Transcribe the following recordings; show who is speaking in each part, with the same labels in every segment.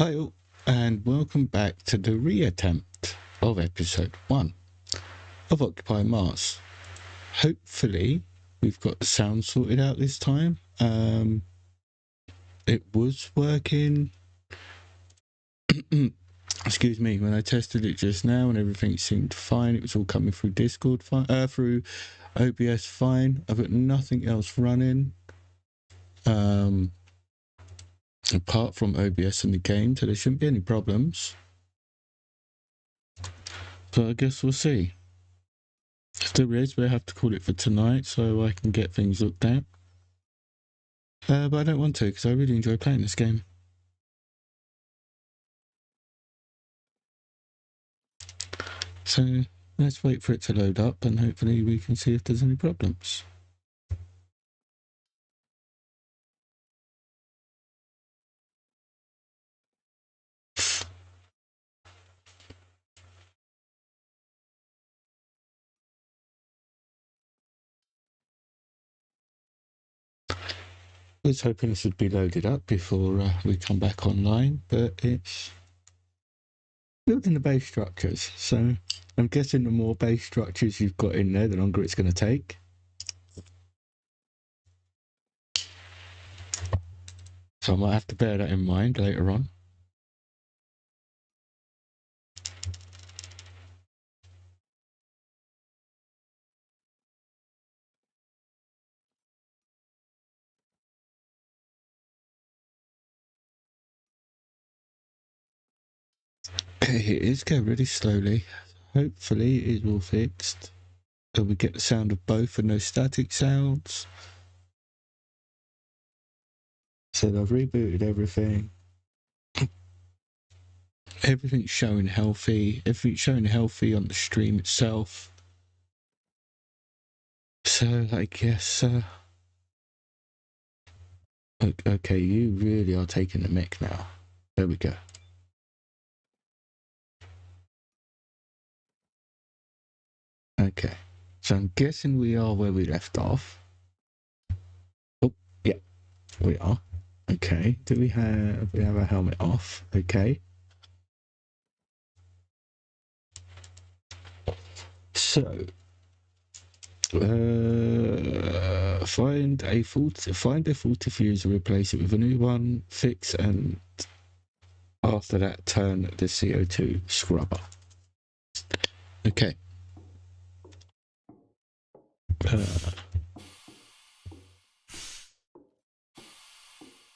Speaker 1: Hi all, and welcome back to the re-attempt of episode 1 of Occupy Mars. Hopefully we've got the sound sorted out this time. It was working. Excuse me, when I tested it just now and everything seemed fine. It was all coming through Discord through OBS fine. I've got nothing else running apart from OBS in the game, so there shouldn't be any problems. So I guess we'll see. If there is, we'll have to call it for tonight so I can get things looked at. But I don't want to because I really enjoy playing this game. So let's wait for it to load up and hopefully we can see if there's any problems. I was hoping this would be loaded up before we come back online, but it's building the base structures. So I'm guessing the more base structures you've got in there, the longer it's going to take. So I might have to bear that in mind later on. It is going really slowly. Hopefully it's all fixed. So we get the sound of both and no static sounds. So I've rebooted everything. Everything's showing healthy. Everything's showing healthy on the stream itself. So I guess okay, you really are taking the mic now. There we go. Okay. So I'm guessing we are where we left off. Oh, yeah, we are. Okay. Do we have our helmet off? Okay. So find a fault diffuser, replace it with a new one, fix, and after that turn the CO2 scrubber. Okay.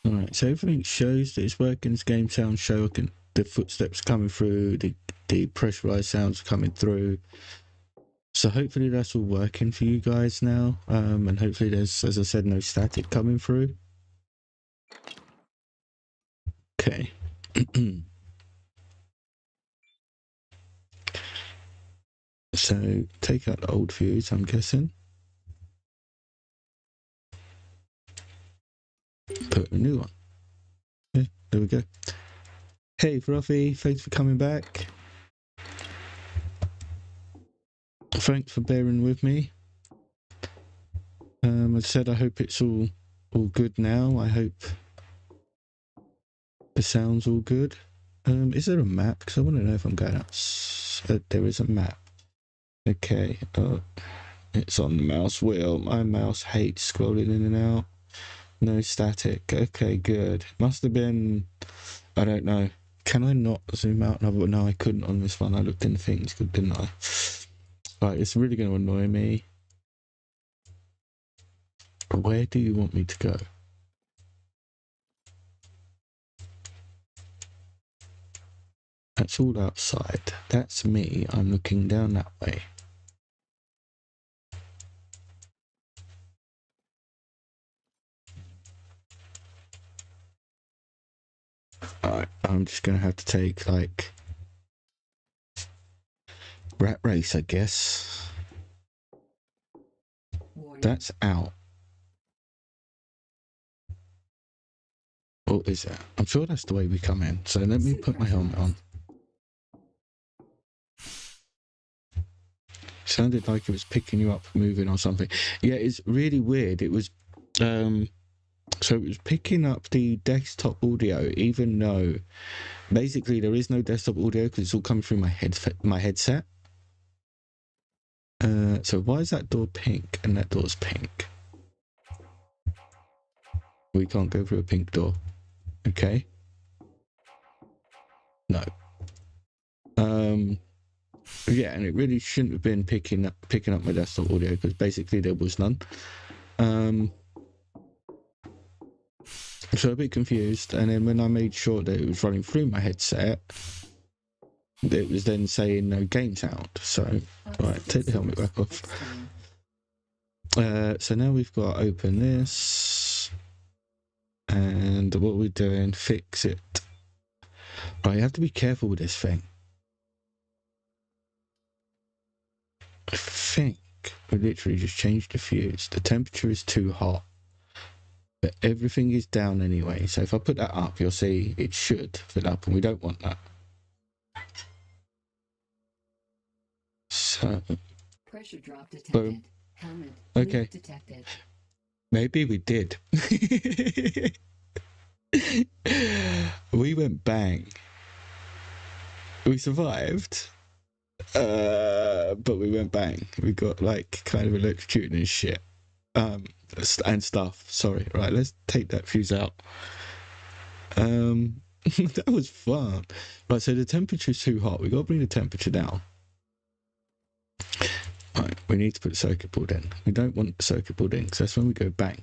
Speaker 1: Alright, so everything shows that it's working. This game sounds show the footsteps coming through, the pressurized sounds coming through. So hopefully that's all working for you guys now. And hopefully there's, as I said, no static coming through. Okay. So take out the old fuse, I'm guessing. Put a new one. Yeah, there we go. Hey Fluffy, thanks for coming back. Thanks for bearing with me. I said I hope it's all good now. I hope the sound's all good. Is there a map? Because I want to know if I'm going out. There is a map. Okay. It's on the mouse wheel. My mouse hates scrolling in and out. No static. Okay, good. Must have been, I don't know. Can I not zoom out? No, I couldn't on this one. I looked in the things, didn't I? Right, it's really going to annoy me. Where do you want me to go? That's all outside. That's me. I'm looking down that way. Alright, I'm just going to have to take, like, rat race, I guess. That's out. What is that? I'm sure that's the way we come in. So let me put my helmet on. Sounded like it was picking you up moving or something. Yeah, it's really weird. It was so it was picking up the desktop audio even though Basically, there is no desktop audio because it's all coming through my headset. So why is that door pink and that door's pink? We can't go through a pink door. Okay. No. Yeah, and it really shouldn't have been picking up my desktop audio because basically there was none. So a bit confused, and then when I made sure that it was running through my headset, it was then saying no game sound. So, right, take the helmet back off. So now we've got to open this, and what we're doing, fix it. Right, you have to be careful with this thing. I think we literally just changed the fuse. The temperature is too hot, but everything is down anyway. So if I put that up, you'll see it should fill up, and we don't want that. So
Speaker 2: pressure drop detected.
Speaker 1: Boom.
Speaker 2: Helmet
Speaker 1: okay.
Speaker 2: Detected.
Speaker 1: Maybe we did. We went bang. We survived. But we went bang. We got like kind of electrocuted and shit. And stuff. Sorry. Right, let's take that fuse out. That was fun. Right, so the temperature's too hot. We got to bring the temperature down. Right, we need to put the circuit board in. We don't want the circuit board in because that's when we go bang.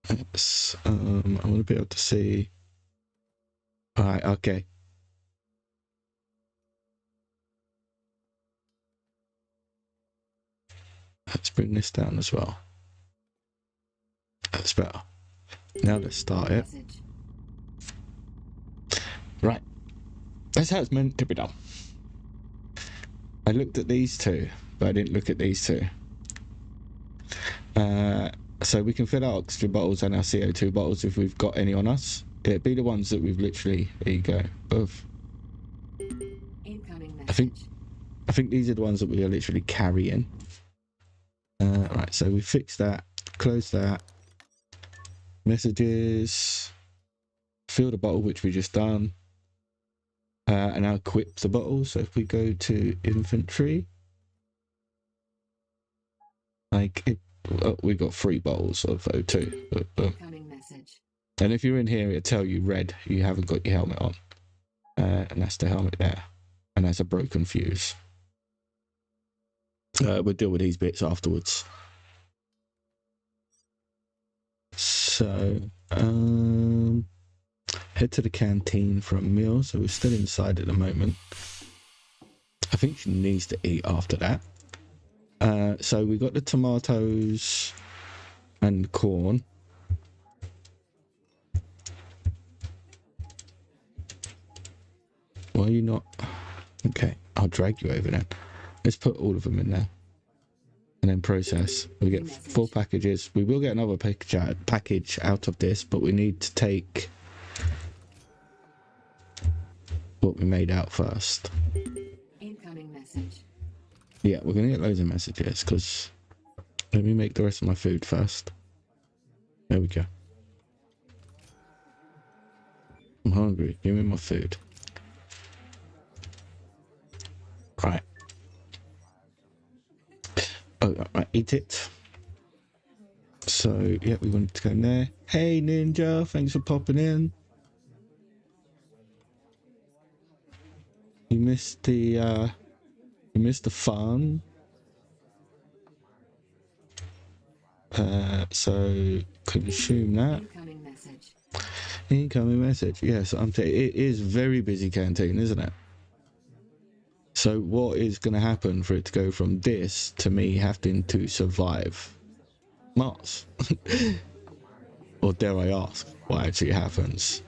Speaker 1: Yes, I want to be able to see. Alright, okay. Let's bring this down as well. That's better. Now let's start it. Right. That's how it's meant to be done. I looked at these two, but I didn't look at these two. So we can fill our oxygen bottles and our CO2 bottles if we've got any on us. It'd be the ones that we've literally, there you go, of.
Speaker 2: Incoming
Speaker 1: message. I think these are the ones that we are literally carrying. Right, so we fixed that, close that. Messages. Fill the bottle, which we just done. And now equip the bottle. So if we go to inventory, like it, we got 3 bottles of O2.
Speaker 2: Incoming message.
Speaker 1: And if you're in here, it'll tell you red, you haven't got your helmet on. And that's the helmet there. And that's a broken fuse. We'll deal with these bits afterwards. So, head to the canteen for a meal. So we're still inside at the moment. I think she needs to eat after that. So we got the tomatoes and corn. Why are you not? Okay, I'll drag you over then. Let's put all of them in there. And then process. We get 4 packages. We will get another package out of this, but we need to take what we made out first.
Speaker 2: Incoming message.
Speaker 1: Yeah, we're going to get loads of messages because let me make the rest of my food first. There we go. I'm hungry. Give me my food. Right. Oh, right, eat it. So, yeah, we wanted to go in there. Hey, Ninja, thanks for popping in. You missed the fun. So consume that.
Speaker 2: Incoming message.
Speaker 1: Incoming message. Yes, it is very busy canteen, isn't it? So what is going to happen for it to go from this to me having to survive Mars? Or dare I ask what actually happens?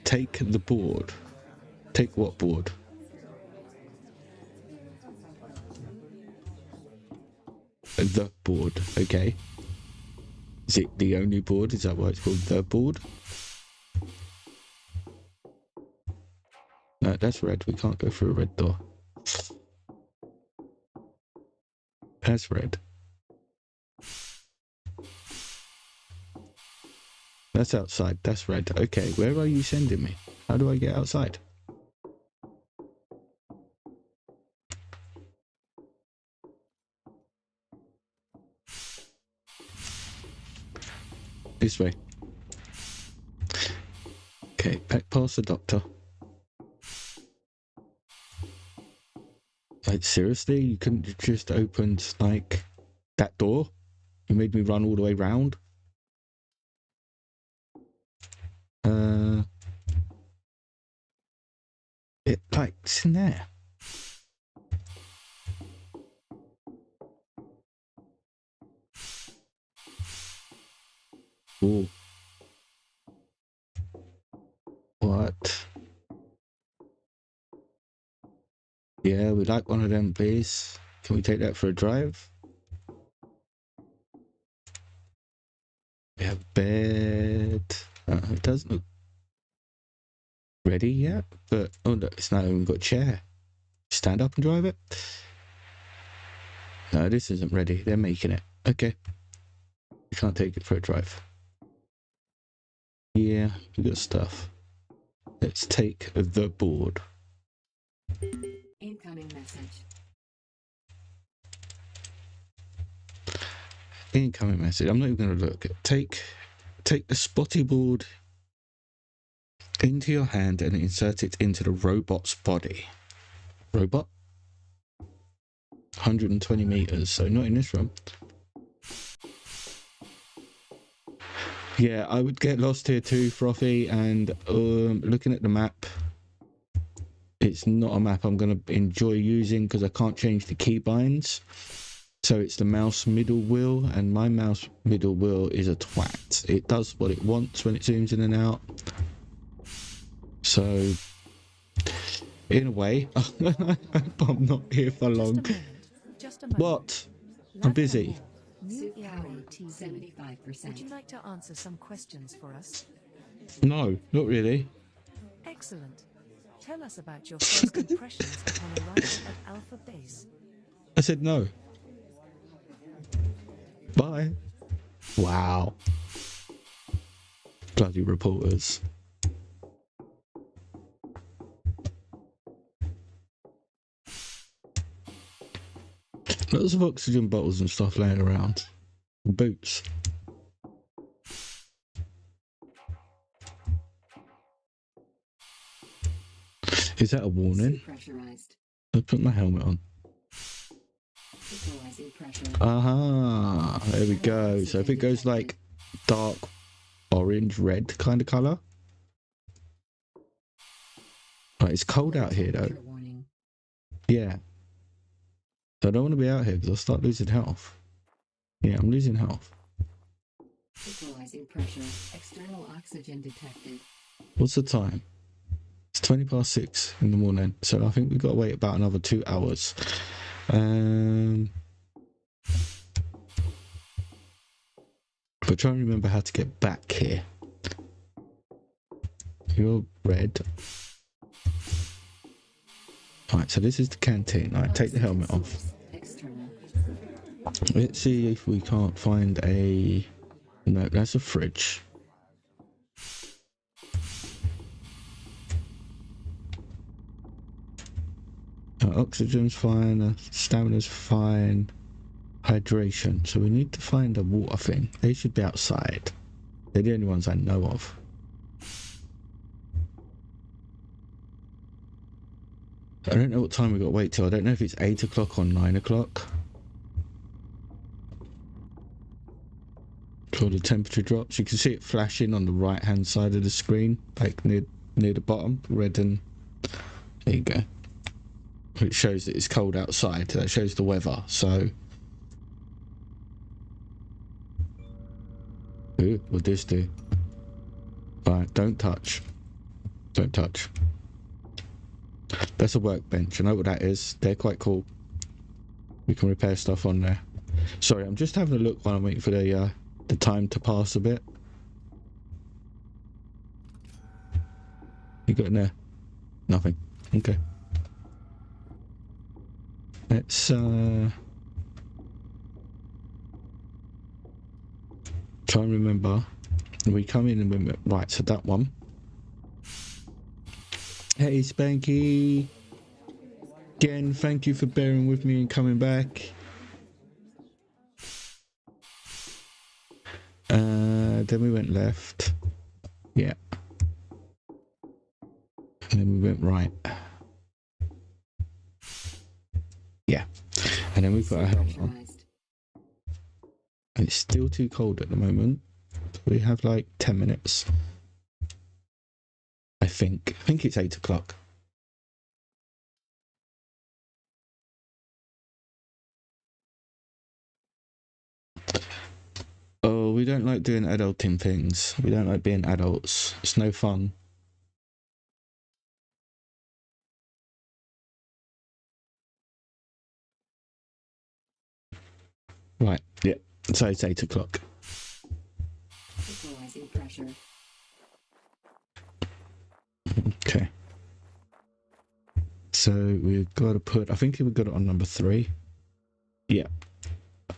Speaker 1: Take the board. Take what board? The board, okay. Is it the only board? Is that why it's called the board? No, that's red. We can't go through a red door. That's red. That's outside. That's red. Okay, where are you sending me? How do I get outside? This way. Okay, back past the doctor. Like, seriously? You couldn't have just opened, like, that door? You made me run all the way round? It's in there. Ooh. What? Yeah, we'd like one of them, please. Can we take that for a drive? We have bed. It doesn't look ready yet, but oh look, it's not even got a chair. Stand up and drive it. No, this isn't ready. They're making it. Okay. We can't take it for a drive. Yeah, we got stuff. Let's take the board.
Speaker 2: Incoming message.
Speaker 1: Incoming message. I'm not even going to look. Take the spotty board into your hand and insert it into the robot's body. Robot? 120 meters, so not in this room. Yeah, I would get lost here too, Frothy, and looking at the map, it's not a map I'm going to enjoy using because I can't change the keybinds. So it's the mouse middle wheel, and my mouse middle wheel is a twat. It does what it wants when it zooms in and out. So, in a way, I'm not here for long.
Speaker 3: Just a moment.
Speaker 1: What? I'm busy.
Speaker 3: New
Speaker 2: Suit
Speaker 3: era
Speaker 2: power
Speaker 3: TV.
Speaker 2: 75%.
Speaker 3: Would you like to answer some questions for us?
Speaker 1: No, not really.
Speaker 3: Excellent. Tell us about your first impressions upon arrival at Alpha Base.
Speaker 1: I said no. Bye. Wow. Bloody reporters. Lots of oxygen bottles and stuff laying around. Boots. Is that a warning?
Speaker 2: Pressurized.
Speaker 1: I put my helmet on.
Speaker 2: Equalizing pressure.
Speaker 1: Aha, there we go. So if it goes like dark orange, red kind of colour. Right, it's cold out here though.
Speaker 2: Warning.
Speaker 1: Yeah. So I don't want to be out here because I'll start losing health. Yeah, I'm losing health.
Speaker 2: Equalizing pressure. External oxygen detected.
Speaker 1: What's the time? It's 20 past 6 in the morning. So I think we've got to wait about another 2 hours. But try and remember how to get back here. You're red. Alright, so this is the canteen. Alright, take the helmet off.
Speaker 2: External.
Speaker 1: Let's see if we can't find a... No, that's a fridge. Oxygen's fine, stamina's fine. Hydration. So we need to find a water thing. They should be outside. They're the only ones I know of. I don't know what time we got to wait till. I don't know if it's 8 o'clock or 9 o'clock. Before the temperature drops. You can see it flashing on the right hand side of the screen. Like near the bottom. Red and... There you go. It shows that it's cold outside. That shows the weather. So... Ooh, what'd this do? Right, don't touch. Don't touch. That's a workbench. I know what that is. They're quite cool. We can repair stuff on there. Sorry, I'm just having a look while I'm waiting for the time to pass a bit. You got in there? Nothing. Okay. Let's try and remember We come in and we went, right, so that one. Hey, Spanky. Again, thank you for bearing with me and coming back. Then we went left. Yeah. And then we went right. Yeah. And then we put our helmet on.
Speaker 2: Pressurized.
Speaker 1: And it's still too cold at the moment. We have like 10 minutes. I think it's 8 o'clock. Oh, we don't like doing adulting things. We don't like being adults. It's no fun. Right, yeah. So it's 8 o'clock.
Speaker 2: Equalizing pressure.
Speaker 1: Okay. So we've got to put, I think we've got it on number 3. Yeah.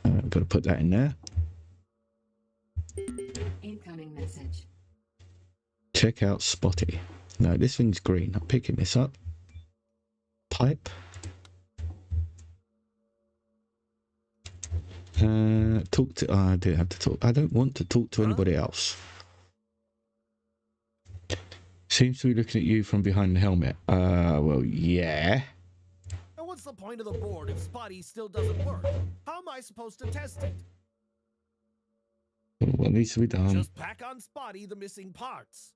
Speaker 1: We've got to put that in there.
Speaker 2: Incoming message.
Speaker 1: Check out Spotty. No, this thing's green. I'm picking this up. Pipe. Talk to, I do have to talk. I don't want to talk to anybody else. Seems to be looking at you from behind the helmet. Well, yeah.
Speaker 4: And what's the point of the board if Spotty still doesn't work? How am I supposed to test it?
Speaker 1: What needs to be done?
Speaker 4: Just pack on Spotty the missing parts.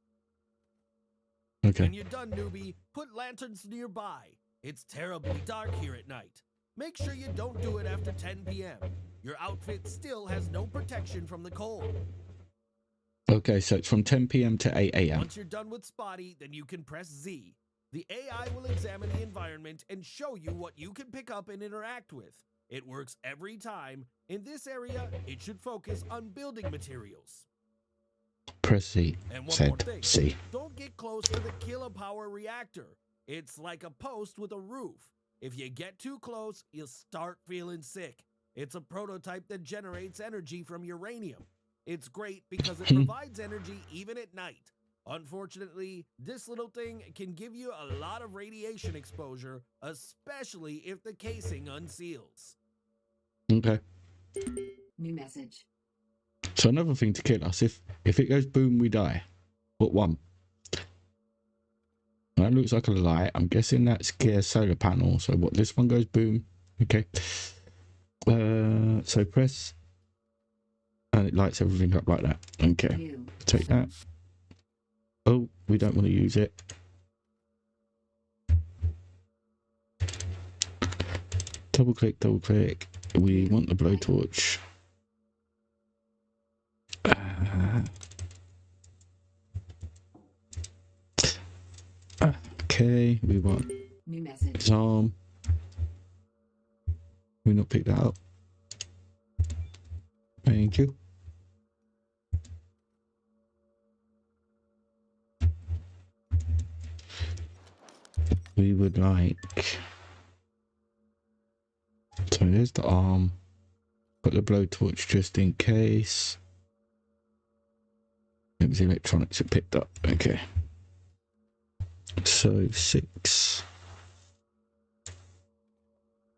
Speaker 1: Okay.
Speaker 4: When you're done, newbie, put lanterns nearby. It's terribly dark here at night. Make sure you don't do it after 10 p.m. Your outfit still has no protection from the cold.
Speaker 1: Okay, so it's from 10 p.m. to 8 a.m.
Speaker 4: Once you're done with Spotty, then you can press Z. The AI will examine the environment and show you what you can pick up and interact with. It works every time. In this area, it should focus on building materials.
Speaker 1: Press C.
Speaker 4: And one more
Speaker 1: Said
Speaker 4: thing.
Speaker 1: C.
Speaker 4: Don't get close to the kilopower reactor. It's like a post with a roof. If you get too close, you'll start feeling sick. It's a prototype that generates energy from uranium. It's great because it provides energy even at night. Unfortunately, this little thing can give you a lot of radiation exposure, especially if the casing unseals.
Speaker 1: Okay.
Speaker 2: New message.
Speaker 1: So another thing to kill us, if it goes boom, we die. What one? That looks like a light. I'm guessing that's gear solar panel. So what? This one goes boom. Okay. So press, and it lights everything up like that. Okay.
Speaker 2: New.
Speaker 1: Take that. Oh, we don't want to use it. Double click, double click. We want the blowtorch. Okay, we want
Speaker 2: New message.
Speaker 1: his arm. We not pick that up. Thank you. We would like, so there's the arm. Put the blowtorch just in case. It was electronics it picked up. Okay. So 6.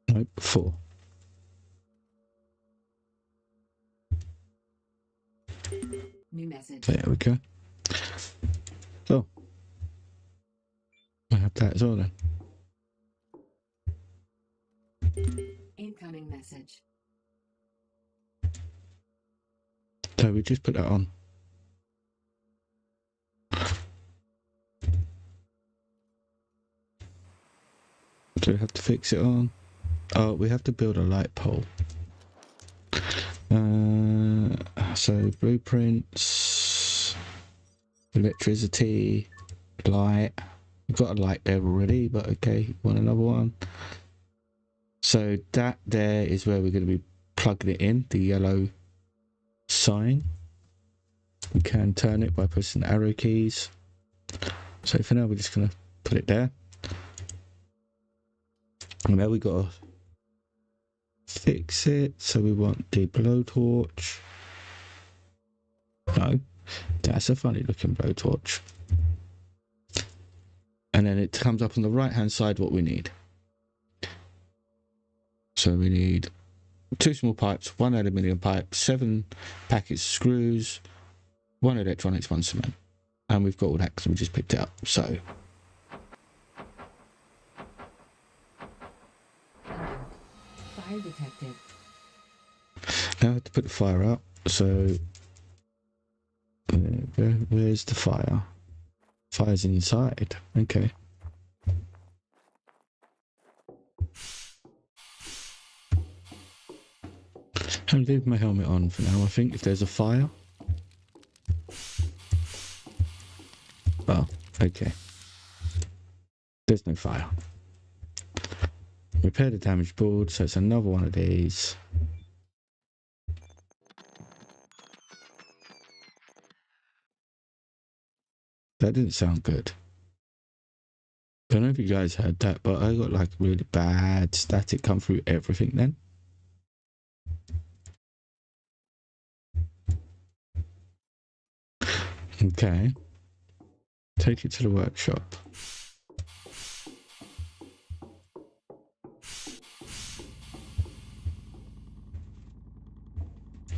Speaker 1: Nope, 4.
Speaker 2: New message.
Speaker 1: There we go. So I have that as well then.
Speaker 2: Incoming message.
Speaker 1: So we just put that on. Do we have to fix it on? Oh, we have to build a light pole. So blueprints, electricity, light. We've got a light there already, but okay, want another one. So that there is where we're going to be plugging it in, the yellow sign. We can turn it by pressing the arrow keys. So for now we're just going to put it there. And now we got to fix it. So we want the blowtorch. No. That's a funny looking blowtorch. And then it comes up on the right hand side what we need. So we need 2 small pipes, 1 aluminium pipe, 7 packets of screws, 1 electronics, 1 cement. And we've got all that because we just picked it up. So
Speaker 2: Fire detected.
Speaker 1: now I have to put the fire out. So where's the fire? Fire's inside. Okay. I'll leave my helmet on for now. I think if there's a fire. Oh, okay. There's no fire. Repair the damaged board, so it's another one of these. That didn't sound good. I don't know if you guys heard that, but I got like really bad static come through everything then. Okay. Take it to the workshop.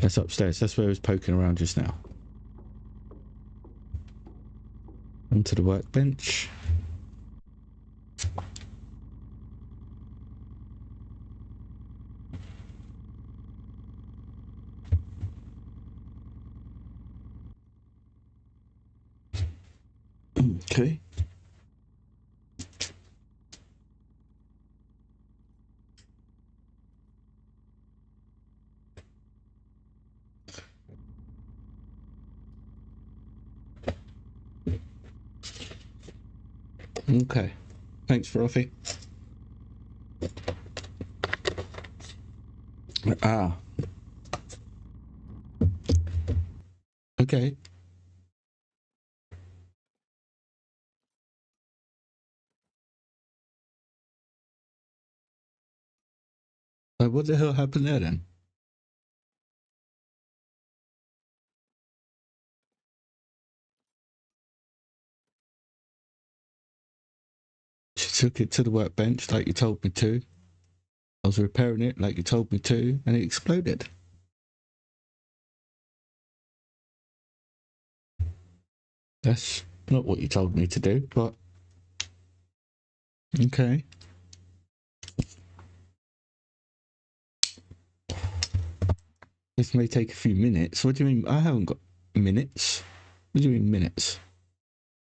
Speaker 1: That's upstairs. That's where I was poking around just now. Onto the workbench. Okay. Okay. Thanks, Frothy. Ah. Okay. What the hell happened there then? She took it to the workbench like you told me to. I was repairing it like you told me to, and it exploded. That's not what you told me to do, but okay. This may take a few minutes. What do you mean? I haven't got minutes. What do you mean minutes?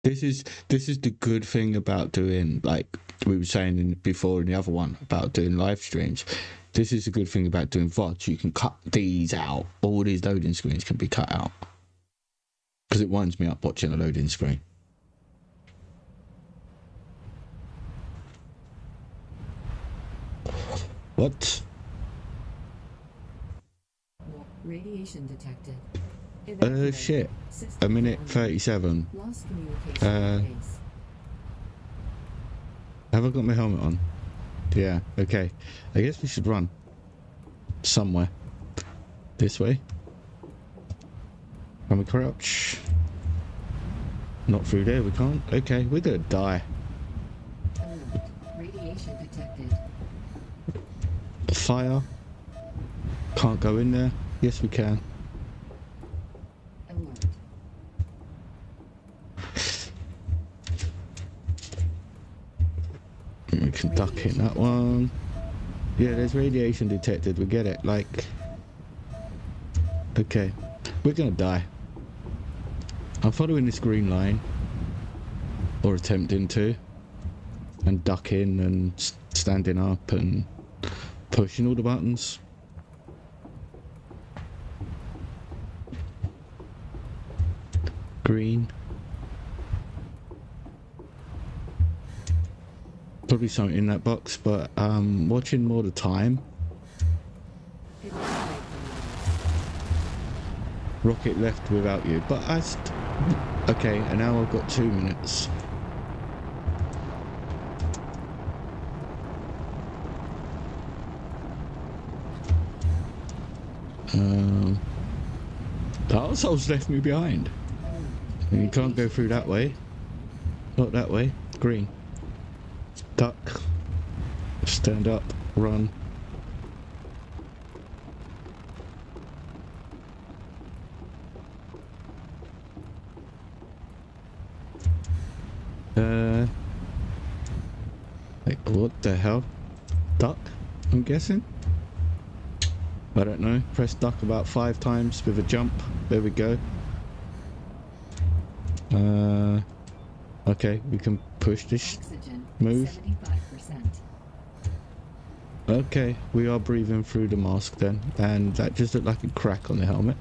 Speaker 1: This is the good thing about doing, like we were saying before in the other one about doing live streams. This is a good thing about doing VODs. You can cut these out. All these loading screens can be cut out. Because it winds me up watching a loading screen. What?
Speaker 2: Radiation detected.
Speaker 1: Shit. A minute 37.
Speaker 2: Lost communication base.
Speaker 1: Have I got my helmet on? Yeah, okay. I guess we should run. Somewhere. This way. Can we crouch? Not through there, we can't. Okay, we're gonna die.
Speaker 2: Alert. Radiation detected.
Speaker 1: Fire. Can't go in there. Yes, we can.
Speaker 2: Alert.
Speaker 1: We can duck in that one. Yeah, there's radiation detected. We get it. Like, okay, we're gonna die. I'm following this green line, or attempting to, and ducking and standing up and pushing all the buttons. Green. Probably something in that box, but watching more the time. Rocket left without you, but okay, and now I've got 2 minutes. The arseholes left me behind. And you can't go through that way. Not that way. Green. Duck. Stand up. Run. Like, what the hell? Duck? I'm guessing? I don't know. Press duck about 5 times with a jump. There we go. Okay, we can push this.
Speaker 2: Oxygen,
Speaker 1: Move.
Speaker 2: 75%.
Speaker 1: Okay, we are breathing through the mask then. And that just looked like a crack on the helmet.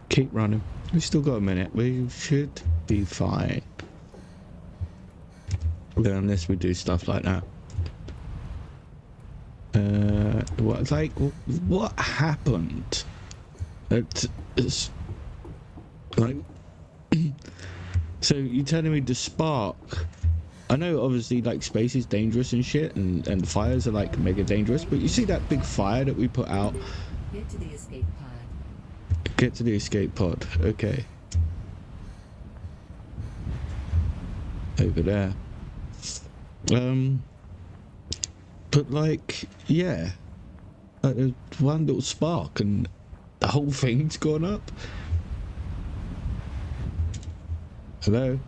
Speaker 1: Keep running. We still got a minute. We should be fine. Unless we do stuff like that. What happened? It's like, so you're telling me the spark? I know obviously like space is dangerous and shit, and fires are like mega dangerous, but you see that big fire that we put out?
Speaker 2: Get to the escape pod.
Speaker 1: Get to the escape pod. Okay. Over there. But like, yeah, like there's one little spark and the whole thing's gone up. Hello?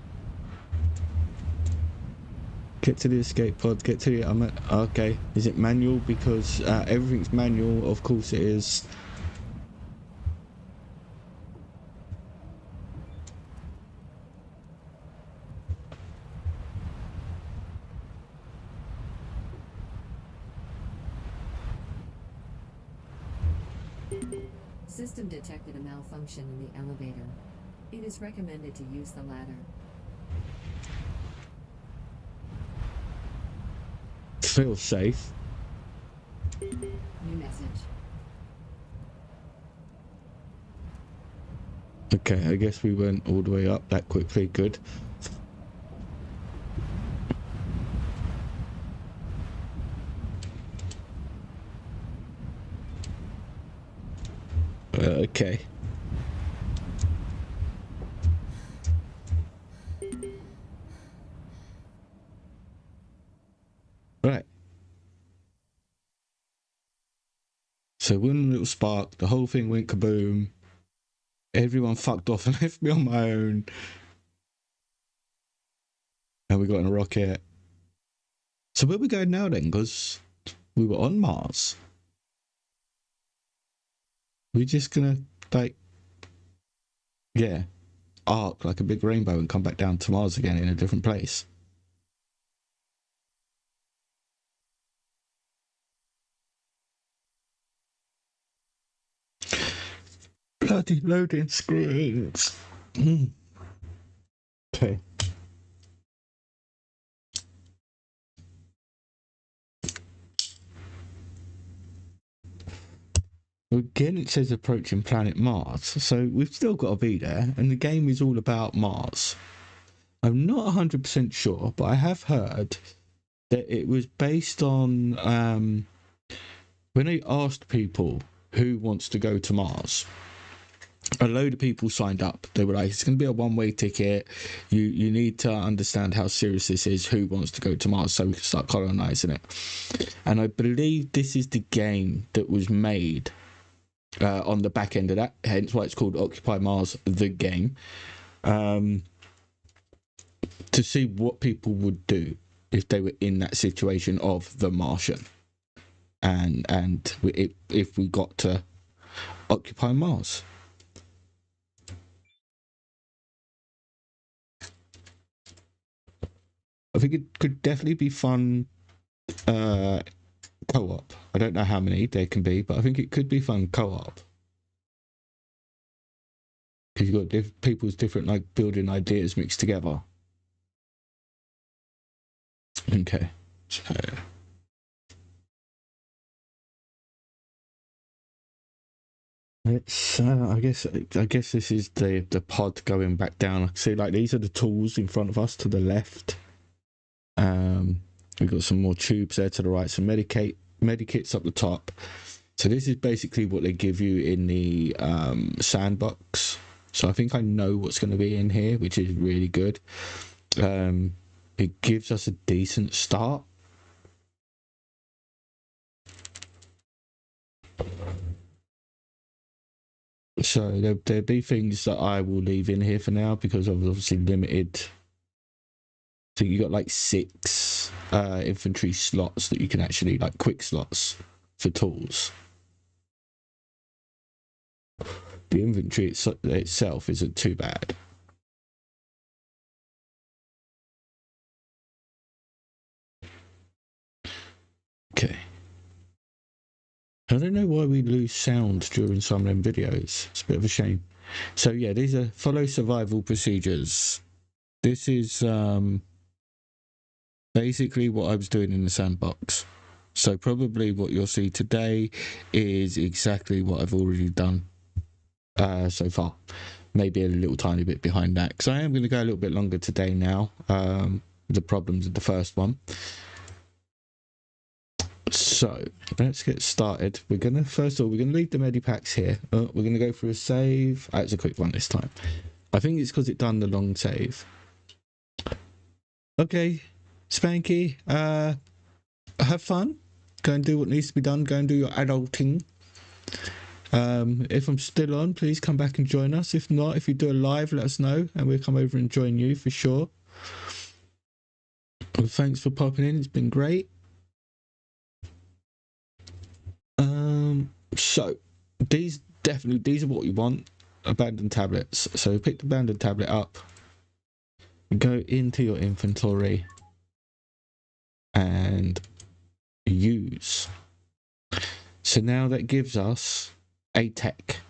Speaker 1: Get to the escape pod, get to the, okay, is it manual? Because everything's manual, of course it is.
Speaker 2: System detected a malfunction in the elevator. It is recommended to use the ladder.
Speaker 1: Feel safe.
Speaker 2: New message.
Speaker 1: Okay, I guess we went all the way up that quickly, good. Okay. Right. So one little spark, the whole thing went kaboom. Everyone fucked off and left me on my own. And we got in a rocket. So where we going now then? Because we were on Mars. We're just gonna, like, yeah, arc like a big rainbow and come back down to Mars again in a different place. Bloody loading screens. Okay. Again, it says approaching planet Mars, so we've still got to be there, and the game is all about Mars. I'm not 100% sure, but I have heard that it was based on when they asked people who wants to go to Mars. A load of people signed up. They were like, it's going to be a one-way ticket. You need to understand how serious this is. Who wants to go to Mars so we can start colonizing it? And I believe this is the game that was made on the back end of that, hence why it's called Occupy Mars, the game, to see what people would do if they were in that situation of the Martian, and if we got to occupy Mars. I think it could definitely be fun co-op. I don't know how many there can be, but I think it could be fun co-op. Because you've got people's different, like, building ideas mixed together. Okay. So... it's, I guess this is the pod going back down. See, like, these are the tools in front of us to the left. We've got some more tubes there to the right, some medikits up the top. So this is basically what they give you in the sandbox. So I think I know what's going to be in here, which is really good. It gives us a decent start. So there'll be things that I will leave in here for now because I've obviously limited. So you got like 6 infantry slots that you can actually, like quick slots for tools. The inventory itself isn't too bad. Okay. I don't know why we lose sound during some of them videos. It's a bit of a shame. So yeah, these are follow survival procedures. This is basically what I was doing in the sandbox. So probably what you'll see today is exactly what I've already done so far. Maybe a little tiny bit behind that, because I am going to go a little bit longer today now. The problems of the first one. So let's get started. We're gonna first of all, we're gonna leave the medipacks here. We're gonna go for a save. It's a quick one this time. I think it's because it done the long save. Okay, Spanky, have fun. Go and do what needs to be done. Go and do your adulting. If I'm still on, please come back and join us. If not, if you do a live, let us know and we'll come over and join you for sure. Well, thanks for popping in. It's been great. So these are what you want. Abandoned tablets. So pick the abandoned tablet up, go into your inventory and use. So now that gives us a tech.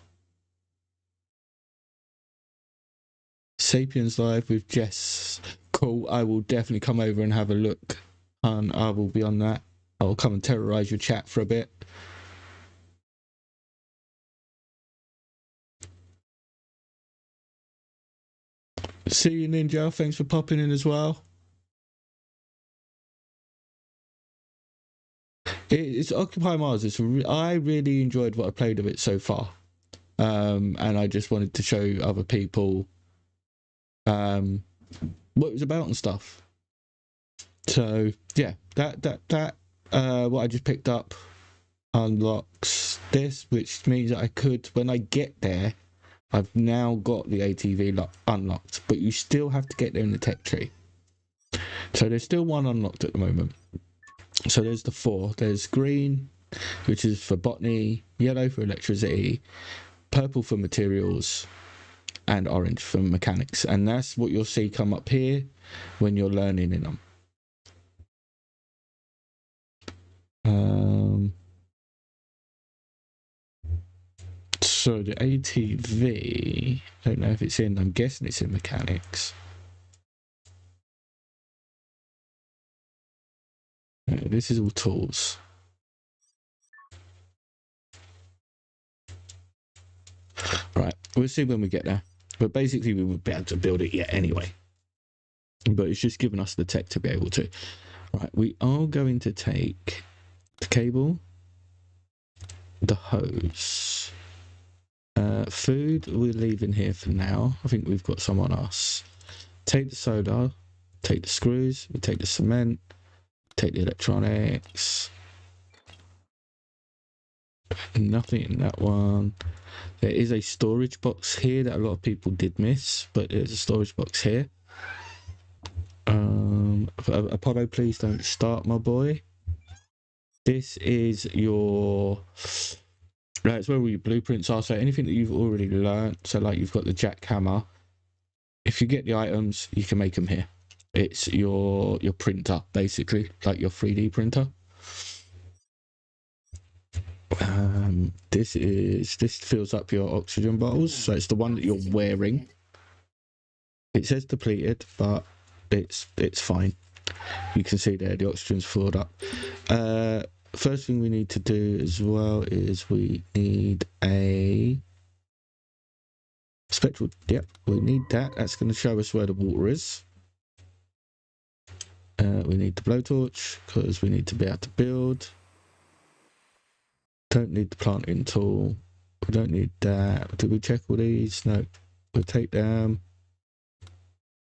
Speaker 1: Sapiens Live with Jess. Cool. I will definitely come over and have a look, and I will be on that. I'll come and terrorize your chat for a bit. See you, Ninja. Thanks for popping in as well. It's Occupy Mars. I really enjoyed what I played of it so far, and I just wanted to show other people what it was about and stuff. So yeah, that what I just picked up unlocks this, which means that I could, when I get there, I've now got the ATV unlocked, but you still have to get there in the tech tree. So there's still one unlocked at the moment. So there's the 4. There's green, which is for botany, yellow for electricity, purple for materials, and orange for mechanics. And that's what you'll see come up here when you're learning in them. So the ATV, I don't know if it's in, I'm guessing it's in mechanics. This is all tools. Right, we'll see when we get there. But basically we won't be able to build it yet anyway. But it's just given us the tech to be able to. Right, we are going to take the cable, the hose, food we're leaving here for now. I think we've got some on us. Take the soda, take the screws, we take the cement, take the electronics. Nothing in that one. There is a storage box here that a lot of people did miss, but there's a storage box here. Apollo, please don't start, my boy. This is your... That's where all your blueprints are. So anything that you've already learned, so like you've got the jackhammer, if you get the items, you can make them here. It's your printer, basically, like your 3D printer. This fills up your oxygen bottles, so it's the one that you're wearing. It says depleted, but it's fine. You can see there the oxygen's filled up. First thing we need to do as well is we need a spectral. Yep, we need that. That's going to show us where the water is. We need the blowtorch because we need to be able to build. Don't need the planting tool. We don't need that. Did we check all these? No. We'll take them.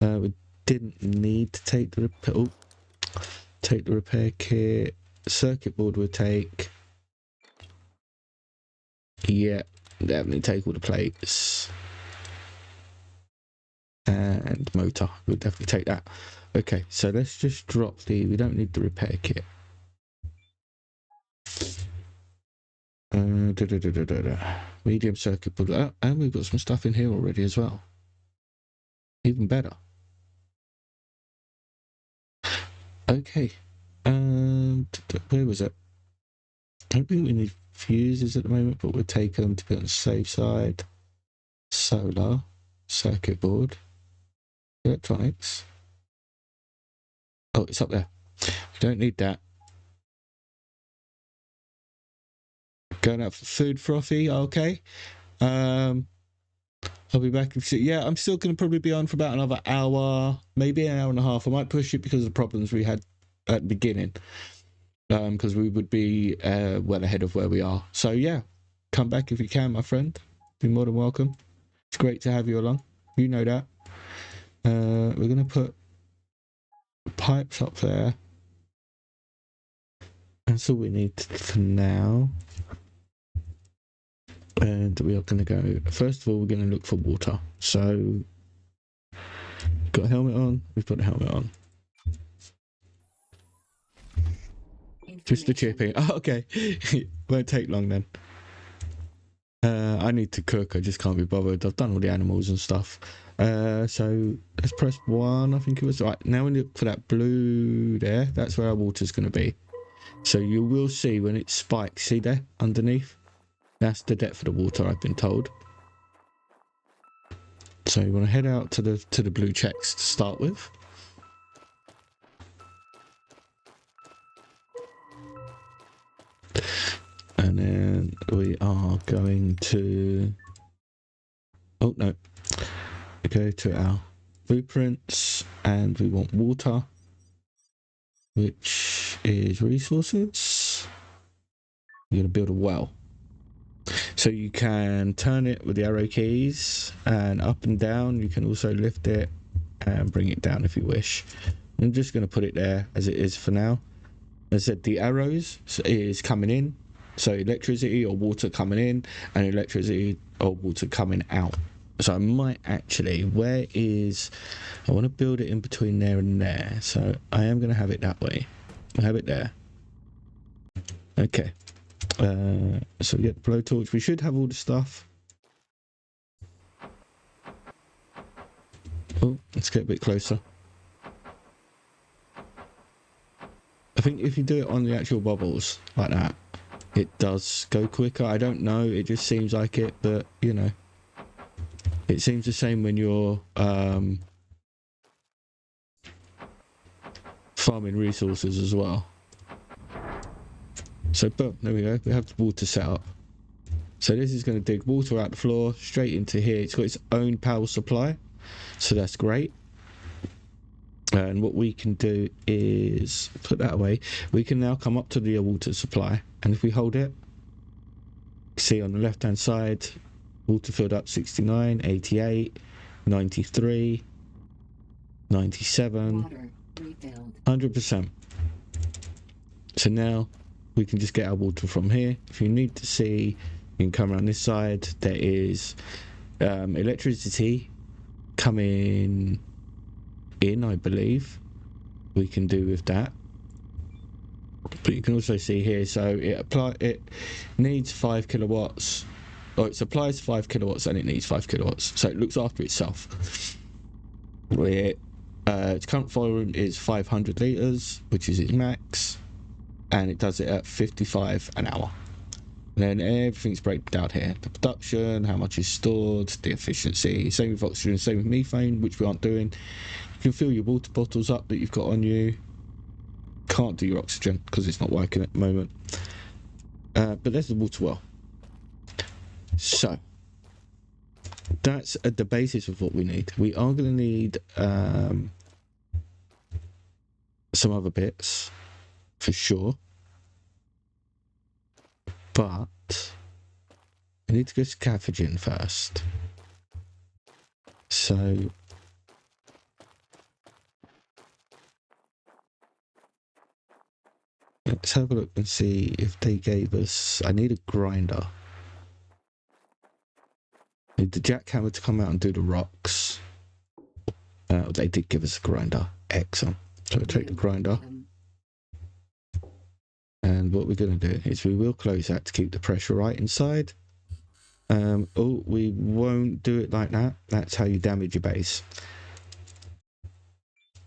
Speaker 1: We didn't need to take the repair kit. Circuit board we'll take. Yeah, definitely take all the plates. And motor, we'll definitely take that. Okay, so let's just drop we don't need the repair kit. Medium circuit board. And we've got some stuff in here already as well. Even better. Okay. Where was it? I don't think we need fuses at the moment, but we'll take them to be on the safe side. Solar, circuit board, electronics. Oh, it's up there. We don't need that. Going out for food, frothy. Okay. I'll be back. Yeah, I'm still going to probably be on for about another hour, maybe an hour and a half. I might push it because of the problems we had at the beginning. Because we would be well ahead of where we are. So yeah, come back if you can, my friend. Be more than welcome. It's great to have you along. You know that. We're going to put pipes up there. That's all we need for now. And we are going to go, first of all, we're going to look for water. So, got a helmet on. We've put a helmet on. Just the chipping. Oh, okay. Won't take long then. I need to cook. I just can't be bothered. I've done all the animals and stuff. So let's press 1. I think it was right. Now we look for that blue there. That's where our water's going to be. So you will see when it spikes. See there underneath? That's the depth of the water, I've been told. So you want to head out to the blue checks to start with. And then we are going to... Oh, no. We go to our blueprints and we want water, which is resources. You're going to build a well. So you can turn it with the arrow keys and up and down. You can also lift it and bring it down if you wish. I'm just going to put it there as it is for now. As I said, the arrows is coming in. So electricity or water coming in and electricity or water coming out. So I might actually, I want to build it in between there and there. So I am going to have it that way. I'll have it there. Okay. So we get the blowtorch. We should have all the stuff. Oh, let's get a bit closer. I think if you do it on the actual bubbles like that, it does go quicker. I don't know, it just seems like it, but you know, it seems the same when you're farming resources as well. So boom, there we go, we have the water set up. So this is going to dig water out the floor straight into here. It's got its own power supply, so that's great. And what we can do is put that away. We can now come up to the water supply, and if we hold it, see on the left hand side, water filled up 69, 88, 93, 97,
Speaker 2: Water refilled.
Speaker 1: 100%. So now we can just get our water from here. If you need to see, you can come around this side. There is electricity coming in, I believe. We can do with that. But you can also see here, so it needs 5 kilowatts. Or it supplies 5 kilowatts and it needs 5 kilowatts. So it looks after itself. Its current volume is 500 litres, which is its max. And it does it at 55 an hour. And then everything's broken down here. The production, how much is stored, the efficiency. Same with oxygen, same with methane, which we aren't doing. You can fill your water bottles up that you've got on you. Can't do your oxygen because it's not working at the moment. But there's the water well. So that's at the basis of what we need. We are going to need some other bits for sure. But I need to go scavenging first. So let's have a look and see if they gave us... I need a grinder. I need the jackhammer to come out and do the rocks. They did give us a grinder. Excellent. So we'll take the grinder. And what we're going to do is we will close that to keep the pressure right inside. Oh, we won't do it like that. That's how you damage your base.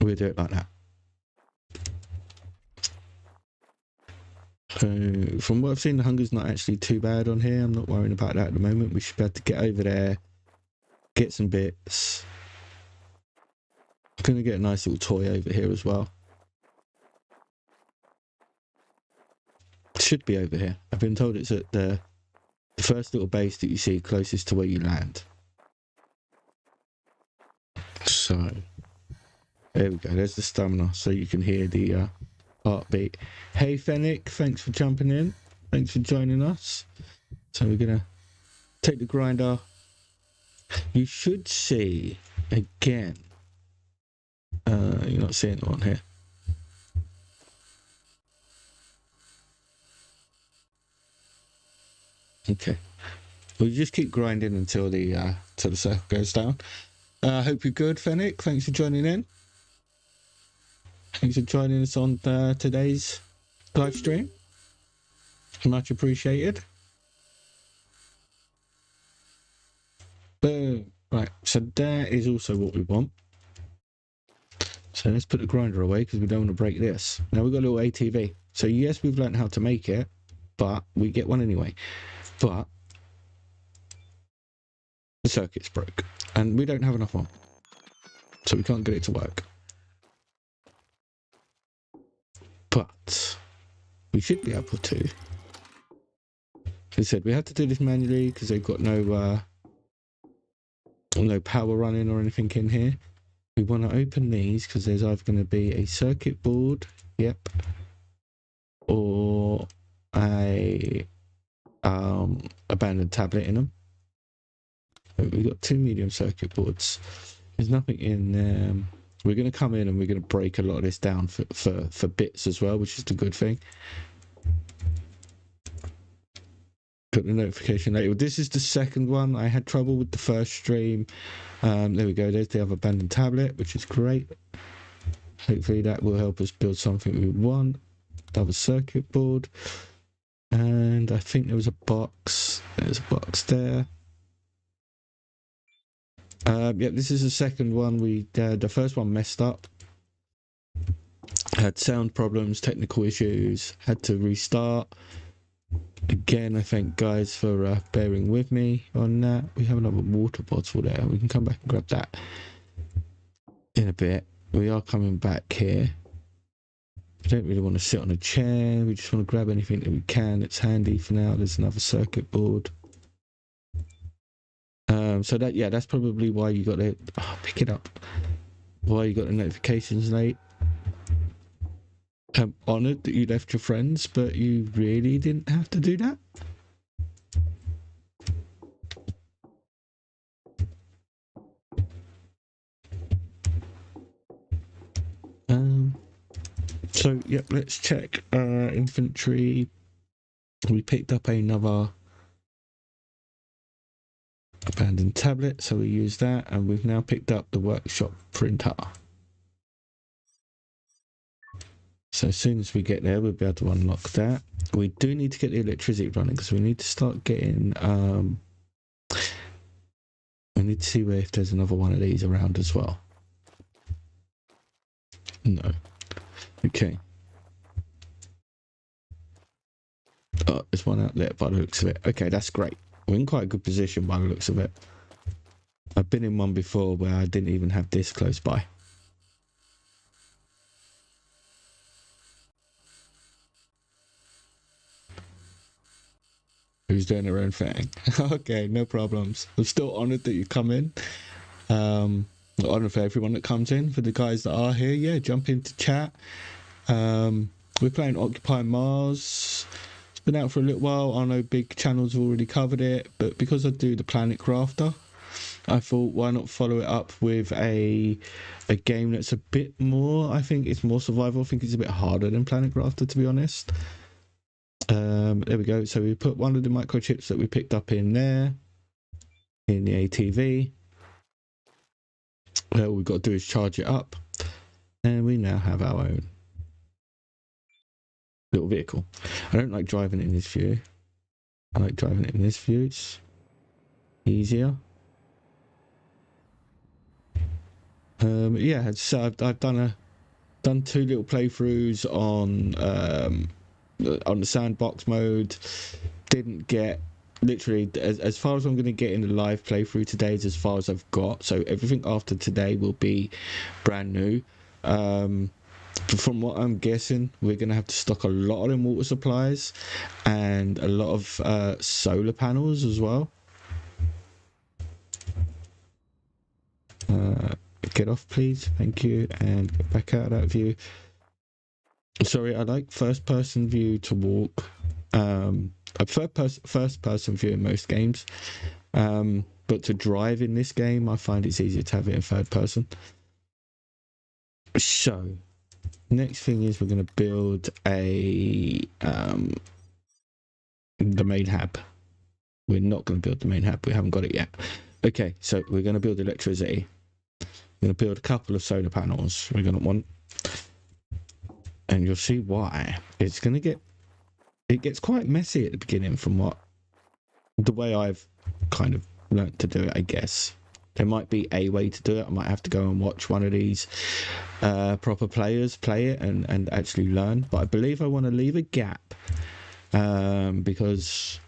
Speaker 1: We'll do it like that. So from what I've seen, the hunger's not actually too bad on here. I'm not worrying about that at the moment. We should be able to get over there, get some bits. I'm going to get a nice little toy over here as well. Should be over here. I've been told it's at the first little base that you see closest to where you land. So there we go. There's the stamina, so you can hear the heartbeat. Hey Fennec, thanks for jumping in. Thanks for joining us. So we're gonna take the grinder. You should see again. You're not seeing the one here. Okay. We'll just keep grinding until the circle goes down. I hope you're good, Fennec. Thanks for joining in. Thanks for joining us on today's live stream. Much appreciated. Boom. Right, so that is also what we want. So let's put the grinder away because we don't want to break this. Now we've got a little ATV. So yes, we've learned how to make it, but we get one anyway. But the circuit's broke and we don't have enough on. So we can't get it to work. But we should be able to. As I said, we had to do this manually because they've got no power running or anything in here. We want to open these because there's either going to be a circuit board, yep, or a abandoned tablet in them. We've got 2 medium circuit boards. There's nothing in there. We're going to come in and we're going to break a lot of this down for bits as well, which is the good thing. Got the notification later. This is the second one. I had trouble with the first stream. There we go. There's the other abandoned tablet, which is great. Hopefully that will help us build something we want. Another circuit board. And I think there was a box. There's a box there. Yeah, this is the second one. The first one messed up. Had sound problems, technical issues. Had to restart. Again, I thank guys for bearing with me on that. We have another water bottle there. We can come back and grab that in a bit. We are coming back here. We don't really want to sit on a chair. We just want to grab anything that we can. It's handy for now. There's another circuit board. So that, yeah, that's probably why you got it. Oh, pick it up. Why you got the notifications late. I'm honoured that you left your friends, but you really didn't have to do that. So, yep, let's check infantry. We picked up another abandoned tablet, so we use that, and we've now picked up the workshop printer. So as soon as we get there, we'll be able to unlock that. We do need to get the electricity running because we need to start getting we need to see if there's another one of these around as well. No. Okay. Oh, there's one out there by the looks of it. Okay, that's great. We're in quite a good position by the looks of it. I've been in one before where I didn't even have this close by. Who's doing their own thing? Okay, no problems. I'm still honoured that you come in. Honoured for everyone that comes in. For the guys that are here, yeah, jump into chat. We're playing Occupy Mars. It's been out for a little while. I know big channels have already covered it, but because I do the Planet Crafter, I thought, why not follow it up with a game that's a bit more, I think it's more survival. I think it's a bit harder than Planet Crafter, to be honest. There we go. So we put one of the microchips that we picked up in there, in the ATV. All we've got to do is charge it up, and we now have our own little vehicle. I don't like driving it in this view. I like driving it in this view. It's easier. Yeah, so I've done two little playthroughs on the sandbox mode. Didn't get, literally as far as I'm going to get in the live playthrough today is as far as I've got, so everything after today will be brand new. From what I'm guessing, we're going to have to stock a lot of them water supplies and a lot of solar panels as well. Get off, please. Thank you. And get back out of that view. Sorry, I like first person view to walk. I prefer first person view in most games. But to drive in this game, I find it's easier to have it in third person. So, next thing is we're going to build the main hub. We're not going to build the main hub. We haven't got it yet. Okay, so we're going to build electricity. We're going to build a couple of solar panels. We're going to want, and you'll see why. It's going to get, it gets quite messy at the beginning from the way I've kind of learnt to do it, I guess. There might be a way to do it. I might have to go and watch one of these proper players play it and actually learn. But I believe I want to leave a gap because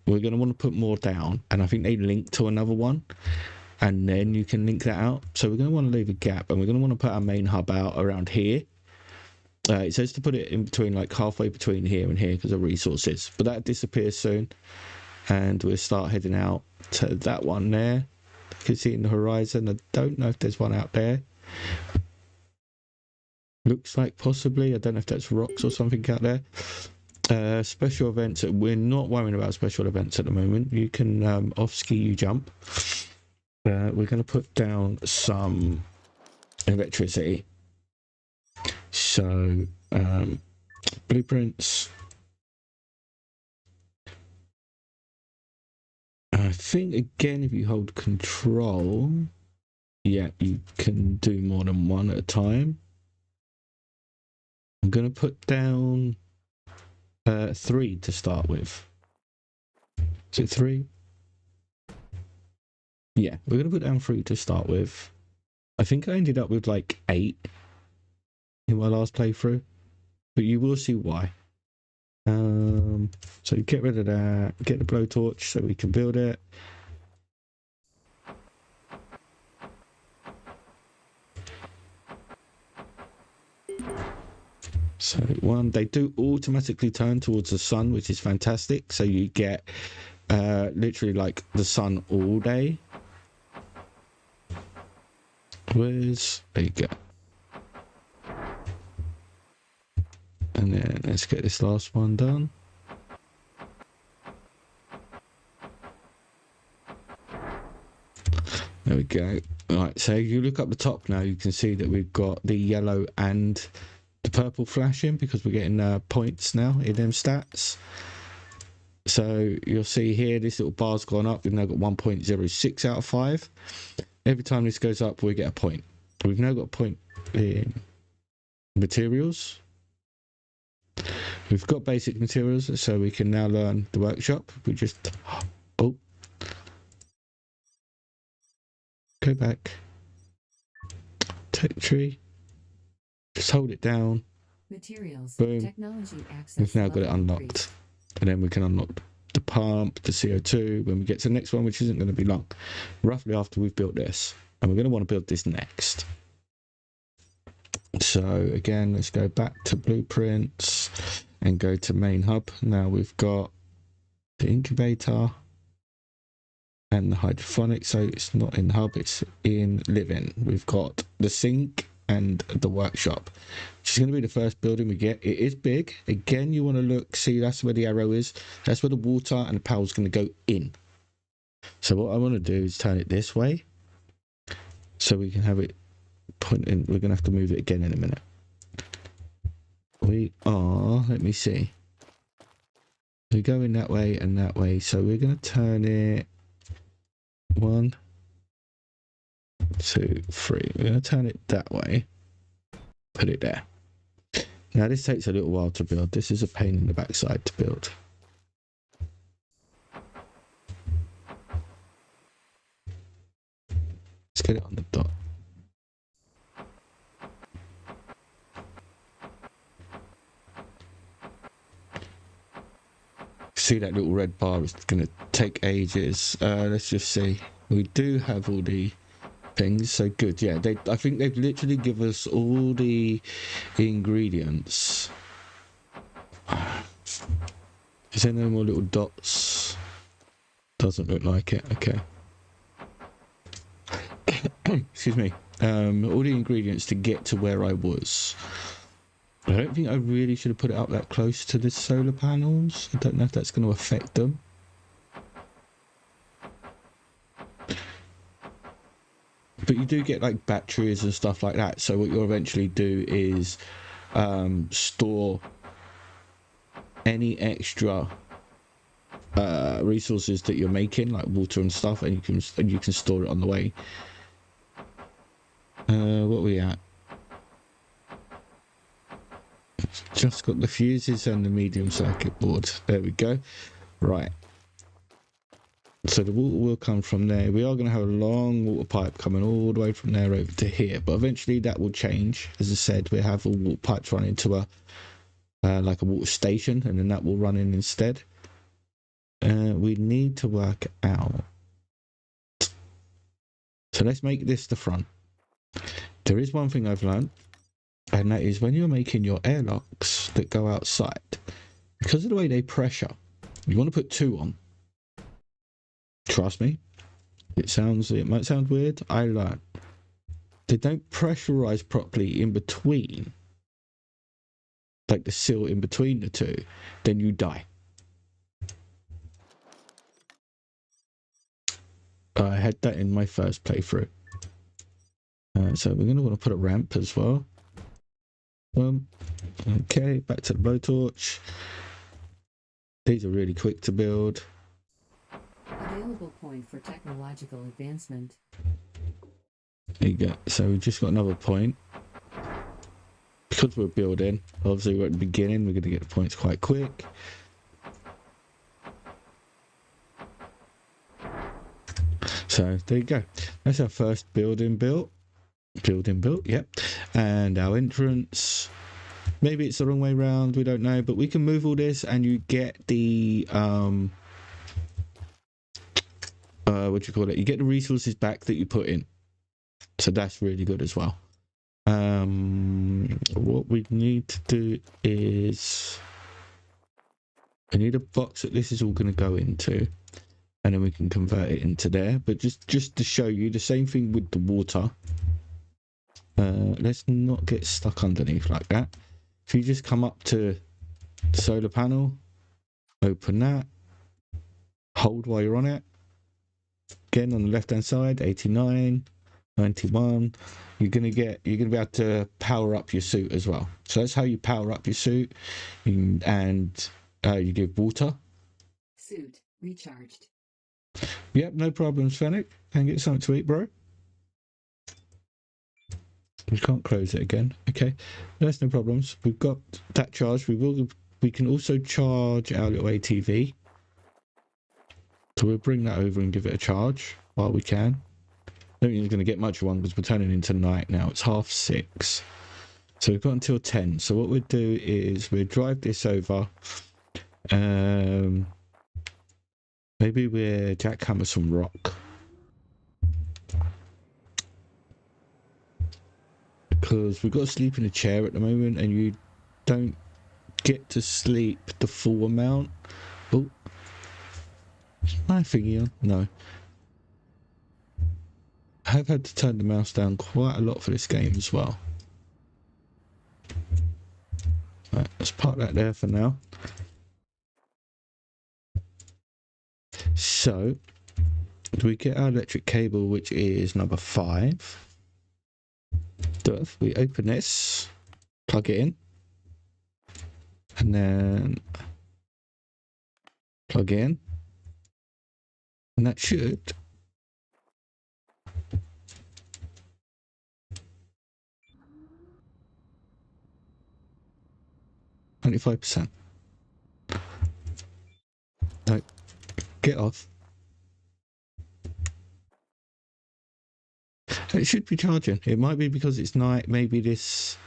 Speaker 1: we're going to want to put more down. And I think they link to another one. And then you can link that out. So we're going to want to leave a gap. And we're going to want to put our main hub out around here. It says to put it in between, like halfway between here and here because of resources. But that disappears soon. And we'll start heading out to that one there. You can see in the horizon. I don't know if there's one out there. Looks like possibly. I don't know if that's rocks or something out there. Special events. We're not worrying about special events at the moment. You can off ski, you jump. We're going to put down some electricity. So, blueprints. I think, again, if you hold control, yeah, you can do more than one at a time. I'm going to put down 3 to start with. Is it 3? Yeah, we're going to put down 3 to start with. I think I ended up with like 8 in my last playthrough, but you will see why. So get rid of that, get the blowtorch so we can build it. So they do automatically turn towards the sun, which is fantastic. So you get literally like the sun all day. There you go. And then let's get this last one done. There we go. Right, so you look up the top now, you can see that we've got the yellow and the purple flashing because we're getting points now in them stats. So you'll see here this little bar's gone up. We've now got 1.06 out of 5. Every time this goes up, we get a point. We've now got a point in materials. We've got basic materials, so we can now learn the workshop. We just go back. Tech tree. Just hold it down.
Speaker 2: Materials.
Speaker 1: Boom.
Speaker 2: Technology access.
Speaker 1: We've now got it
Speaker 2: level
Speaker 1: unlocked.
Speaker 2: increased.
Speaker 1: And then we can unlock the pump, the CO2 when we get to the next one, which isn't going to be long. Roughly after we've built this. And we're going to want to build this next. So again, let's go back to blueprints and go to main hub. Now we've got the incubator and the hydroponic. So it's not in hub, it's in living. We've got the sink and the workshop, which is going to be the first building we get. It is big. Again, you want to look, see, that's where the arrow is. That's where the water and the power is going to go in. So what I want to do is turn it this way, so we can have it pointing. We're gonna have to move it again in a minute. We are. Let me see. We're going that way and that way, so we're gonna turn it 1, 2, 3. We're gonna turn it that way. Put it there. Now this takes a little while to build. This is a pain in the backside to build. Let's get it on the dot. See that little red bar is going to take ages. Let's just see. We do have all the things, so good. Yeah, I think they've literally given us all the ingredients. Is there no more little dots? Doesn't look like it. Okay. Excuse me. All the ingredients to get to where I was. I don't think I really should have put it up that close to the solar panels. I don't know if that's going to affect them. But you do get like batteries and stuff like that. So what you'll eventually do is store any extra resources that you're making, like water and stuff, and you can store it on the way. What are we at? Just got the fuses and the medium circuit board. There we go. Right. So the water will come from there. We are going to have a long water pipe coming all the way from there over to here. But eventually that will change. As I said, we have all water pipes running to a like a water station, and then that will run in instead. We need to work out. So let's make this the front. There is one thing I've learned. And that is when you're making your airlocks that go outside, because of the way they pressure, you want to put 2 on. Trust me, it might sound weird. I learned. They don't pressurize properly in between, like the seal in between the 2, then you die. I had that in my first playthrough. So we're going to want to put a ramp as well. Okay, back to the blowtorch. These are really quick to build.
Speaker 2: Available point for technological advancement.
Speaker 1: There you go. So we've just got another point. Because we're building, obviously we're at the beginning, we're going to get the points quite quick. So there you go. That's our first building built. Yep. And our entrance, maybe it's the wrong way around, we don't know, but we can move all this and you get the what do you call it, you get the resources back that you put in, so that's really good as well. What we need to do is we need a box that this is all going to go into, and then we can convert it into there. But just to show you, the same thing with the water. Let's not get stuck underneath like that. If you just come up to the solar panel, open that, hold while you're on it. Again, on the left hand side, 89, 91. You're gonna be able to power up your suit as well. So that's how you power up your suit, and you give water.
Speaker 2: Suit recharged.
Speaker 1: Yep, no problems, Fennec. Can get something to eat, bro. We can't close it again. Okay, that's no problems. We've got that charged. We can also charge our little ATV. So we'll bring that over and give it a charge while we can. I don't think it's going to get much of one because we're turning into night now. It's 6:30. So we've got until 10. So what we'll do is we'll drive this over. Maybe we'll jackhammer some rock. Because we've got to sleep in a chair at the moment and you don't get to sleep the full amount. Oh, is my thingy on? No. I have had to turn the mouse down quite a lot for this game as well. Right, let's park that there for now. So we get our electric cable, which is number 5. We open this, plug it in, and then plug in, and that should 25%. No, get off. It should be charging. It might be because it's night. Maybe this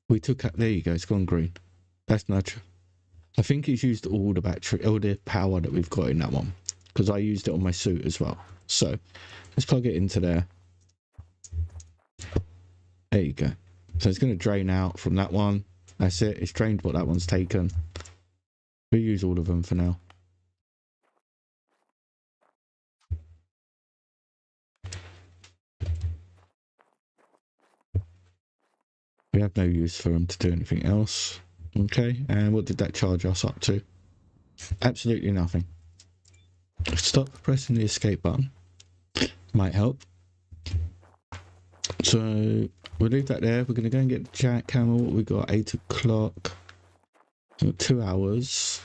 Speaker 1: we took out. There you go. It's gone green. That's natural. I think it's used all the battery, all the power that we've got in that one, because I used it on my suit as well. So let's plug it into there. There you go. So it's going to drain out from that one. That's it. It's drained what that one's taken. We'll use all of them for now. We have no use for them to do anything else. Okay, and what did that charge us up to? Absolutely nothing. Stop pressing the escape button. Might help. So we'll leave that there. We're going to go and get the jackhammer. What we got? 8 o'clock. 2 hours.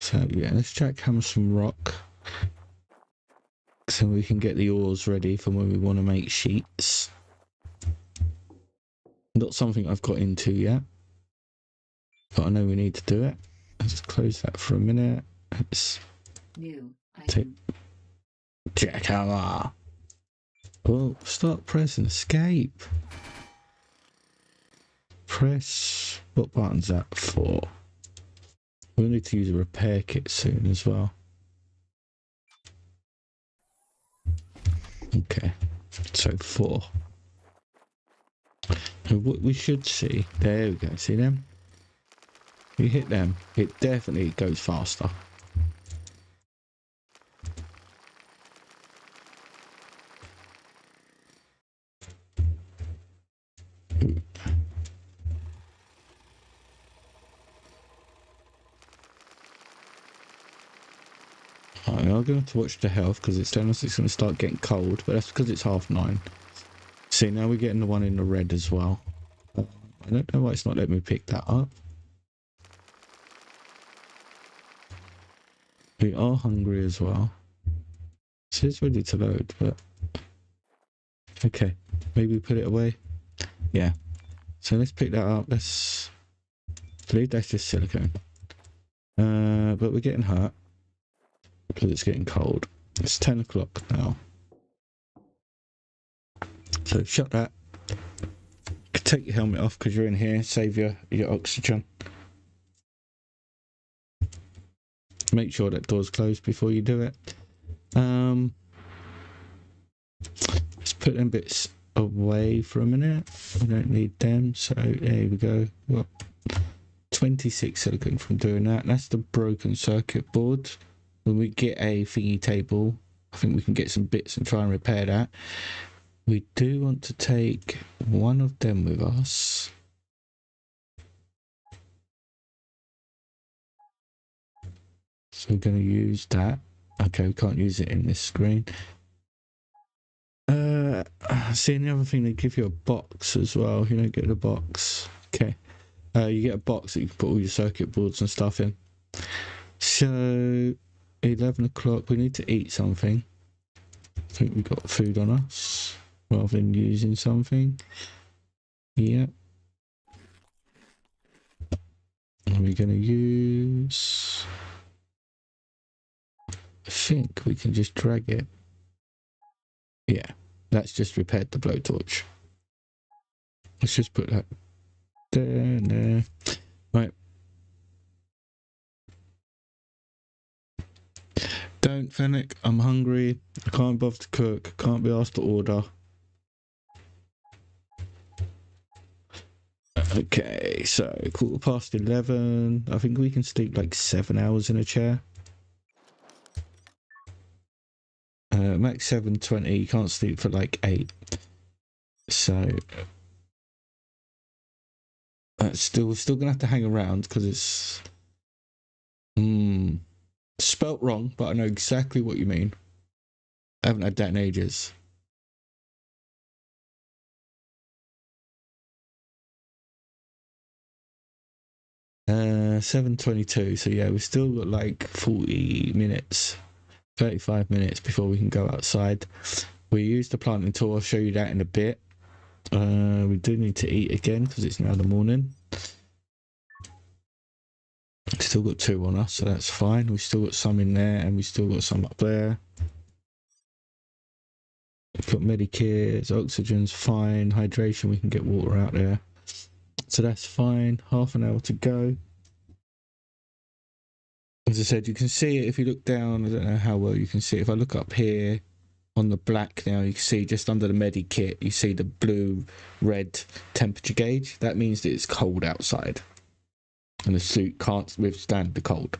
Speaker 1: So yeah, let's jackhammer some rock, so we can get the oars ready for when we want to make sheets. Not something I've got into yet, but I know we need to do it. Let's close that for a minute. Let's
Speaker 2: New
Speaker 1: take
Speaker 2: item.
Speaker 1: jackhammer. Oh, start pressing escape. Press, what button's that for? We'll need to use a repair kit soon as well. Okay, so 4. And what we should see, there we go, see them? You hit them, it definitely goes faster. I'm going to have to watch the health because it's telling us it's going to start getting cold, but that's because it's 9:30. See, now we're getting the one in the red as well. I don't know why it's not letting me pick that up. We are hungry as well. It says ready to load, but okay, maybe put it away. Yeah, so let's pick that up. Let's believe that's just silicone. But we're getting hurt because it's getting cold. It's 10 o'clock now, so shut that. Take your helmet off because you're in here. Save your oxygen. Make sure that door's closed before you do it. Let's put them bits away for a minute. We don't need them. So there we go. Well, 26 silicone from doing that. That's the broken circuit board. When we get a thingy table, I think we can get some bits and try and repair that. We do want to take one of them with us. So we're going to use that. Okay, we can't use it in this screen. See, the other thing, they give you a box as well. You don't get the box. Okay. You get a box that you can put all your circuit boards and stuff in. So 11 o'clock, we need to eat something. I think we've got food on us rather than using something. Yeah. And we're going to use... I think we can just drag it. Yeah, that's just repaired the blowtorch. Let's just put that there. Right. Don't panic, I'm hungry. I can't bother to cook. Can't be asked to order. Okay, so 11:15. I think we can sleep like 7 hours in a chair. Max 7:20. You can't sleep for like 8. So we're still gonna have to hang around because it's spelt wrong, but I know exactly what you mean. I haven't had that in ages. Uh, 7:22. So yeah, we've still got like 40 minutes, 35 minutes before we can go outside. We used the planting tool. I'll show you that in a bit. We do need to eat again because it's now the morning. Still got 2 on us, so that's fine. We've still got some in there, and we've still got some up there. We've got Medikits, oxygen's fine, hydration, we can get water out there. So that's fine. Half an hour to go. As I said, you can see it if you look down. I don't know how well you can see it. If I look up here on the black now, you can see just under the Medikit, you see the blue, red temperature gauge. That means that it's cold outside. And the suit can't withstand the cold.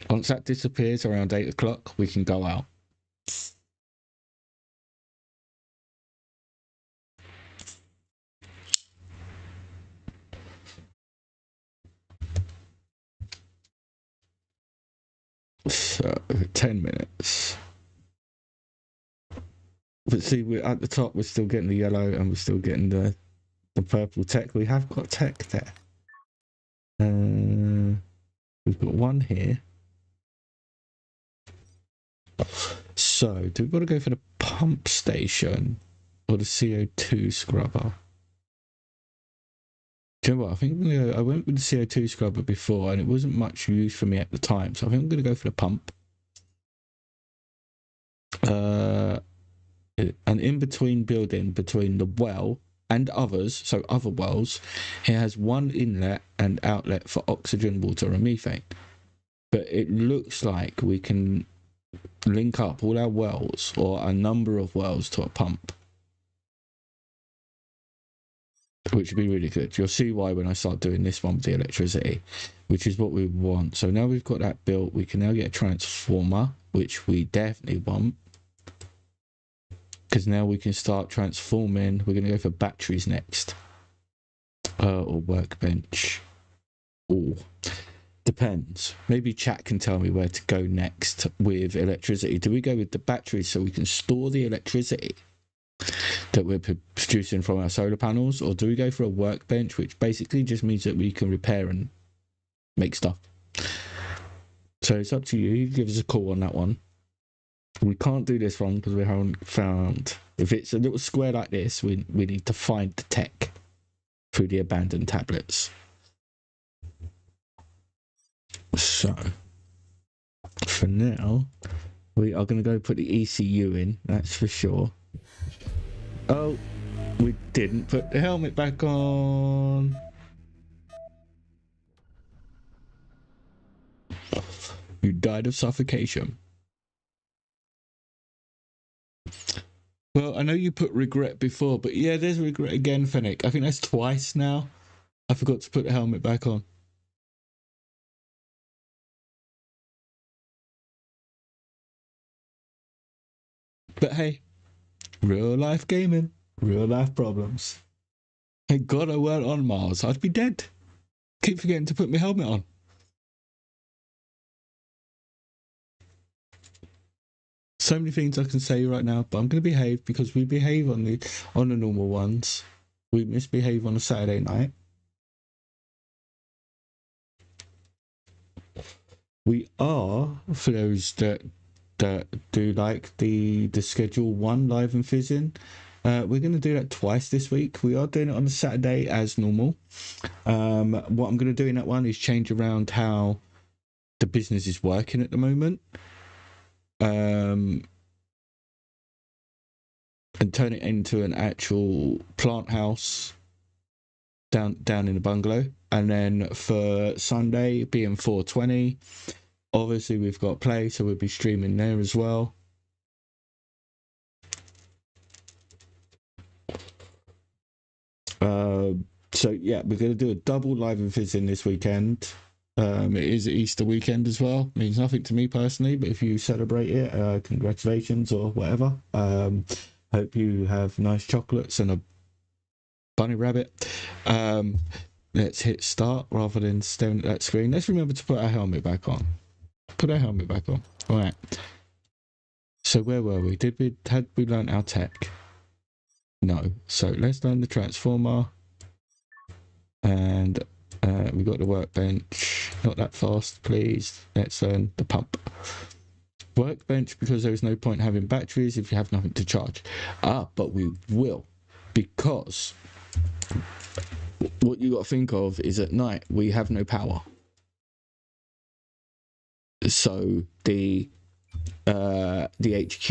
Speaker 1: Once that disappears around 8 o'clock, we can go out. So 10 minutes. But see, we're at the top, we're still getting the yellow and we're still getting the purple tech. We have got tech there. We've got one here. So, do we got to go for the pump station or the CO2 scrubber? Do you know what? I think I went with the CO2 scrubber before and it wasn't much use for me at the time. So I think I'm going to go for the pump. An in-between building between the well and others, so other wells, it has one inlet and outlet for oxygen, water and methane. But it looks like we can link up all our wells or a number of wells to a pump, which would be really good. You'll see why when I start doing this one with the electricity, which is what we want. So now we've got that built, we can now get a transformer, which we definitely want, because now we can start transforming. We're going to go for batteries next, or workbench. Or depends. Maybe chat can tell me where to go next with electricity. Do we go with the batteries so we can store the electricity that we're producing from our solar panels, or do we go for a workbench, which basically just means that we can repair and make stuff? So it's up to you. You give us a call on that one. We can't do this one because we haven't found. If it's a little square like this, we need to find the tech through the abandoned tablets. So for now, we are going to go put the ECU in. That's for sure. Oh, we didn't put the helmet back on. You died of suffocation. Well, I know you put regret before, but yeah, there's regret again, Fennec. I think that's twice now. I forgot to put the helmet back on. But hey, real life gaming, real life problems. Thank God I weren't on Mars. I'd be dead. Keep forgetting to put my helmet on. So many things I can say right now, but I'm going to behave because we behave on the normal ones. We misbehave on a Saturday night. We are, for those that do like the schedule 1 live and fizzing, we're going to do that twice this week. We are doing it on a Saturday as normal. What I'm going to do in that one is change around how the business is working at the moment. And turn it into an actual plant house down in the bungalow. And then for Sunday, being 420, obviously we've got play, so we'll be streaming there as well. So yeah, we're going to do a double live and fizzing this weekend. It is Easter weekend as well. Means nothing to me personally, but if you celebrate it, congratulations or whatever. Hope you have nice chocolates and a bunny rabbit. Let's hit start rather than staring at that screen. Let's remember to put our helmet back on. Put our helmet back on. All right. So where were we? Had we learned our tech? No. So let's learn the transformer. And we got the workbench. Not that fast, please. Let's learn the pump. Workbench, because there is no point having batteries if you have nothing to charge. But we will, because what you got to think of is at night we have no power. So the HQ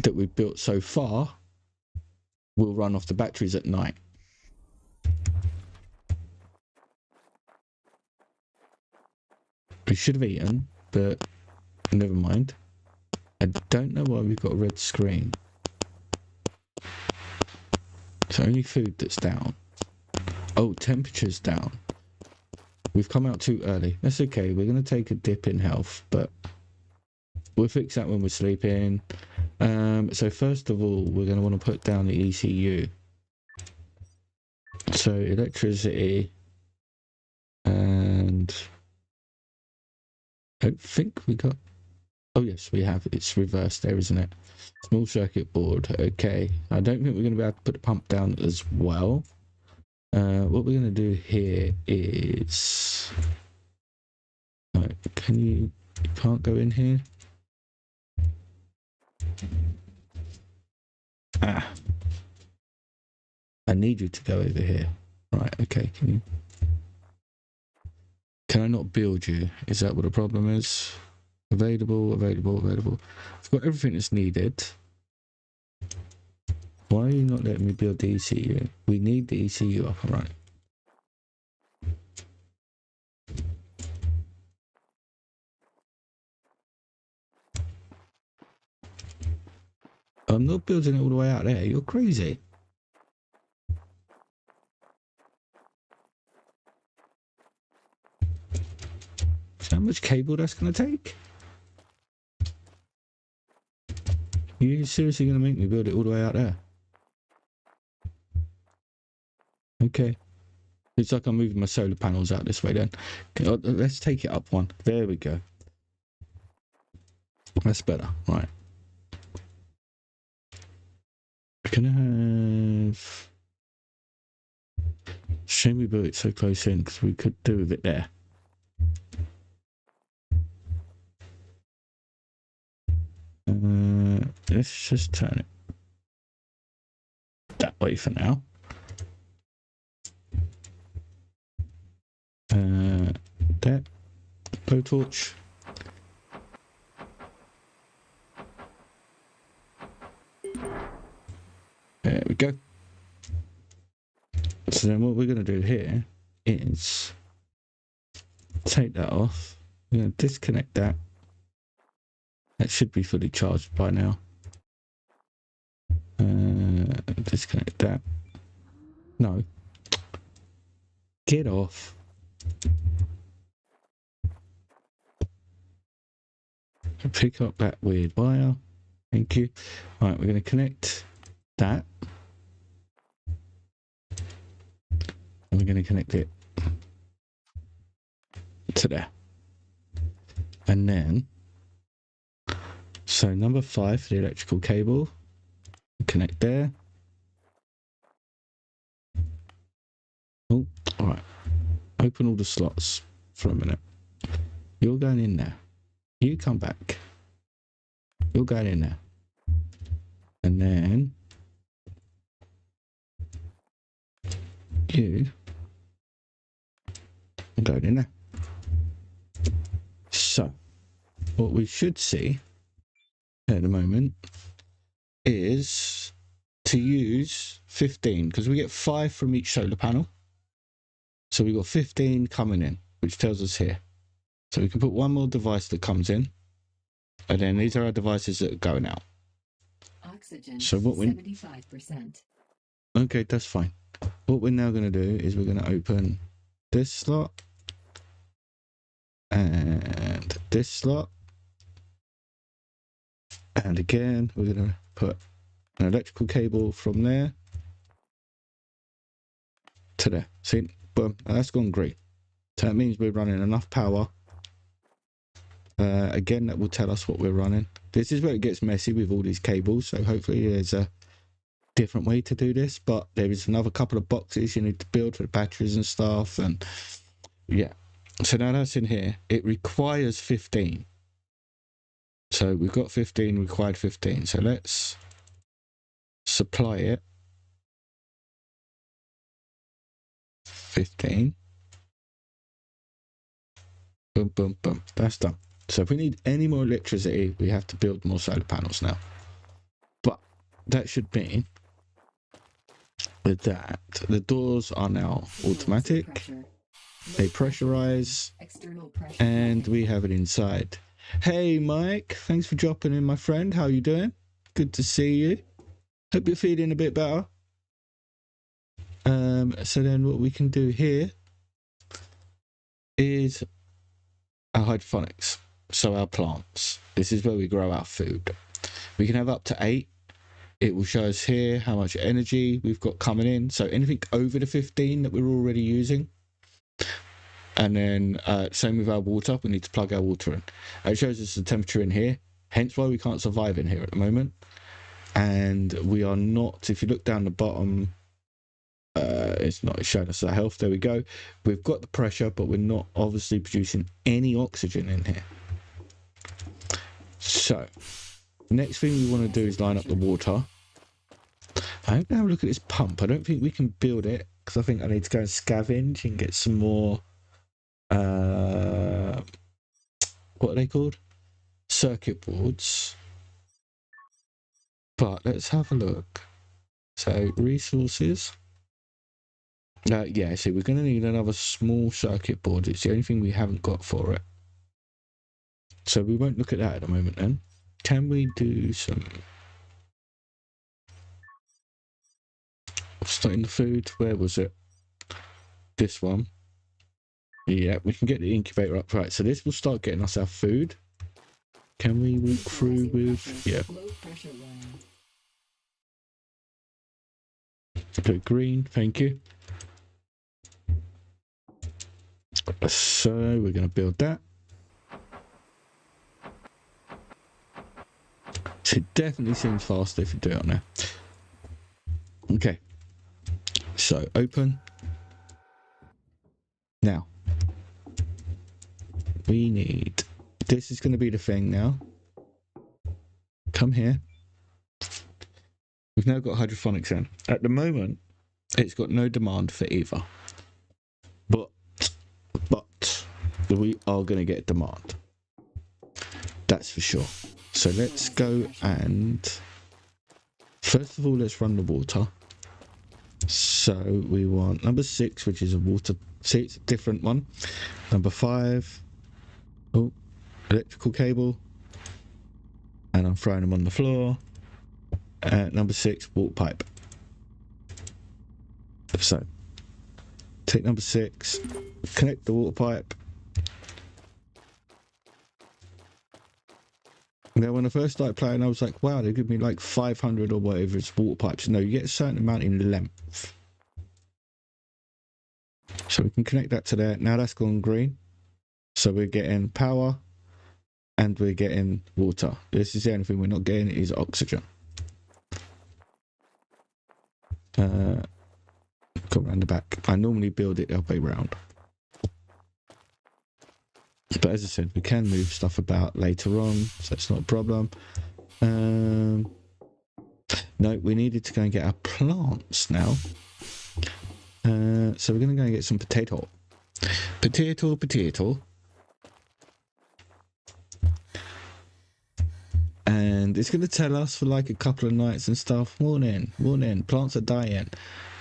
Speaker 1: that we've built so far will run off the batteries at night. We should have eaten, but never mind. I don't know why we've got a red screen. It's only food that's down. Oh, temperature's down. We've come out too early. That's okay. We're going to take a dip in health, but we'll fix that when we're sleeping. So first of all, we're going to want to put down the ECU. So electricity. And I think we got... Oh, yes, we have. It's reversed there, isn't it? Small circuit board. Okay. I don't think we're going to be able to put the pump down as well. What we're going to do here is... Right, can you... You can't go in here? I need you to go over here. Right, okay, can you... Can I not build you? Is that what the problem is? Available. I've got everything that's needed. Why are you not letting me build the ECU? We need the ECU up and running. I'm not building it all the way out there. You're crazy. See how much cable that's going to take? You seriously going to make me build it all the way out there? Okay. Looks like I'm moving my solar panels out this way then. Okay, let's take it up one. There we go. That's better. Right. Can I have... Shame we built it so close in, because we could do with it there. Let's just turn it that way for now. That blowtorch. There we go. So then what we're going to do here is take that off. We're going to disconnect that. That should be fully charged by now. Disconnect that. No. Get off. Pick up that weird wire. Thank you. Right, we're going to connect that. And we're going to connect it to there. And then, so number 5 for the electrical cable. Connect there. Oh, all right. Open all the slots for a minute. You're going in there. You come back. You're going in there. And then you are going in there. So, what we should see at the moment is to use 15, because we get 5 from each solar panel. So we've got 15 coming in, which tells us here. So we can put one more device that comes in, and then these are our devices that are going out.
Speaker 2: Oxygen,
Speaker 1: so what
Speaker 2: 75%.
Speaker 1: Okay, that's fine. What we're now going to do is we're going to open this slot and this slot. And again, we're going to put an electrical cable from there to there. See, boom, that's gone green. So that means we're running enough power Again, that will tell us what we're running. This is where it gets messy with all these cables, so hopefully there's a different way to do this, but there is another couple of boxes you need to build for the batteries and stuff, and yeah. So now that's in here. It requires 15. So we've got 15, required 15. So let's supply it. 15. Boom, boom, boom. That's done. So if we need any more electricity, we have to build more solar panels now. But that should mean that the doors are now automatic. They pressurize, and we have it inside. Hey Mike, thanks for dropping in, my friend. How you doing? Good to see you. Hope you're feeling a bit better. So then what we can do here is our hydroponics. So our plants. This is where we grow our food. We can have up to 8. It will show us here how much energy we've got coming in. So anything over the 15 that we're already using. And then same with our water. We need to plug our water in. It shows us the temperature in here. Hence why we can't survive in here at the moment. And we are not, if you look down the bottom, it's not showing us our health. There we go. We've got the pressure, but we're not obviously producing any oxygen in here. So next thing we want to do is line up the water. I hope to have a look at this pump. I don't think we can build it because I think I need to go and scavenge and get some more what are they called? Circuit boards. But let's have a look. So resources. Yeah, see, we're going to need another small circuit board. It's the only thing we haven't got for it. So we won't look at that at the moment then. Can we do some... Starting the food, where was it? This one. Yeah, we can get the incubator up. Right, so this will start getting us our food. Can we walk through with... Yeah. Okay, green, thank you. So we're going to build that. So it definitely seems faster if you do it on there. Okay. So open. Now. We need... This is going to be the thing now. Come here. We've now got hydroponics in. At the moment, it's got no demand for either. But we are going to get demand. That's for sure. So let's go and... First of all, let's run the water. So we want number 6, which is a water... See, it's a different one. Number 5. Oh, electrical cable. And I'm throwing them on the floor. Number 6, water pipe. So, take number 6, connect the water pipe. Now, when I first started playing, I was like, wow, they give me like 500 or whatever it's water pipes. No, you get a certain amount in length. So we can connect that to there. Now that's gone green. So we're getting power and we're getting water. This is the only thing we're not getting is oxygen. Come around the back. I normally build it the other way round. But as I said, we can move stuff about later on, so it's not a problem. No, we needed to go and get our plants now. So we're going to go and get some potato. Potato. And it's going to tell us for like a couple of nights and stuff. Morning. Plants are dying.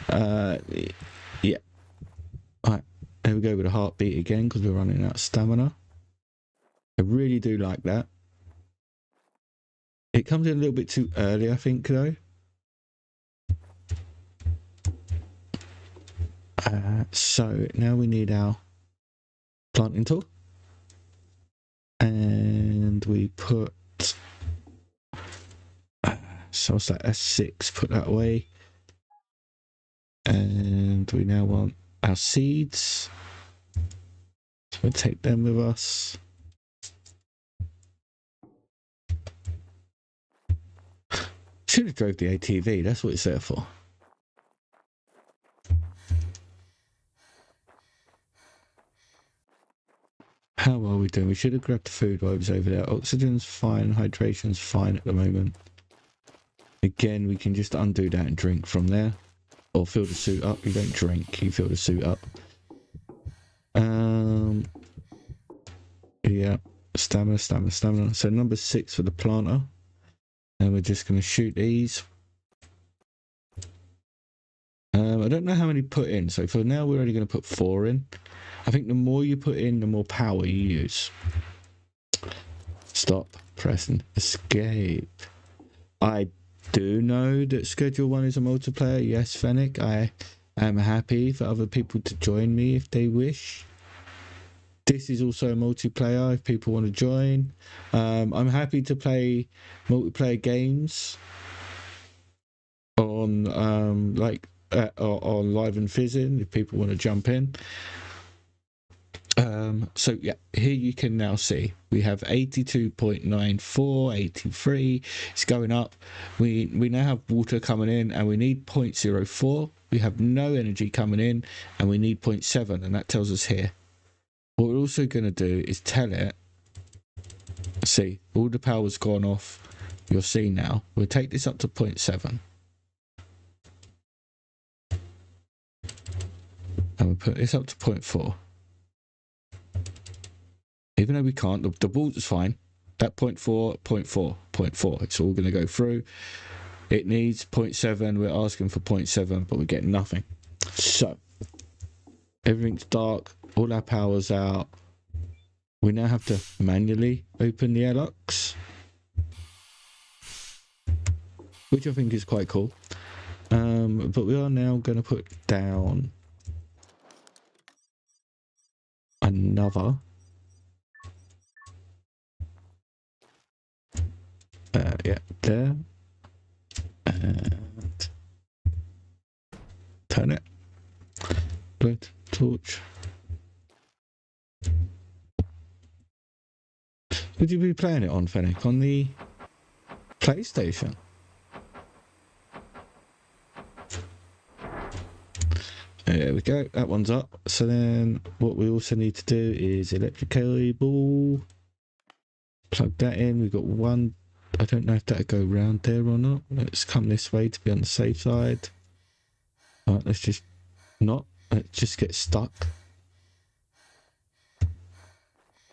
Speaker 1: Yeah. Alright, there we go with a heartbeat again because we're running out of stamina. I really do like that. It comes in a little bit too early, I think, though. So now we need our planting tool. And we put... so it's like S6, put that away. And we now want our seeds. So we'll take them with us. Should have drove the ATV. That's what it's there for. How are we doing? We should have grabbed the food while it was over there. Oxygen's fine. Hydration's fine at the moment. Again, we can just undo that and drink from there. Or fill the suit up. You don't drink. You fill the suit up. Yeah. Stamina. So number 6 for the planter. And we're just going to shoot these. I don't know how many put in. So for now, we're only going to put 4 in. I think the more you put in, the more power you use. Stop pressing escape. I do know that Schedule 1 is a multiplayer. Yes, Fennec. I am happy for other people to join me if they wish. This is also a multiplayer if people want to join. I'm happy to play multiplayer games on on Live and Fizzing if people want to jump in. So yeah, here you can now see we have 82.94, 83. It's going up. We now have water coming in, and we need 0.04. We have no energy coming in, and we need 0.7, and that tells us here. What we're also going to do is tell it. See, all the power's gone off. You'll see now. We'll take this up to 0.7. And we'll put this up to 0.4. Even though we can't, the water's fine. That 0.4, 0.4, 0.4. It's all going to go through. It needs 0.7. We're asking for 0.7, but we're getting nothing. So, everything's dark. All our power's out. We now have to manually open the airlocks, which I think is quite cool. But we are now going to put down another yeah, there, and turn it. Blood torch. Would you be playing it on, Fennec? On the PlayStation? There we go. That one's up. So then what we also need to do is electric cable. Plug that in. We've got one. I don't know if that'll go round there or not. Let's come this way to be on the safe side. Alright, let's just not. Let's just get stuck.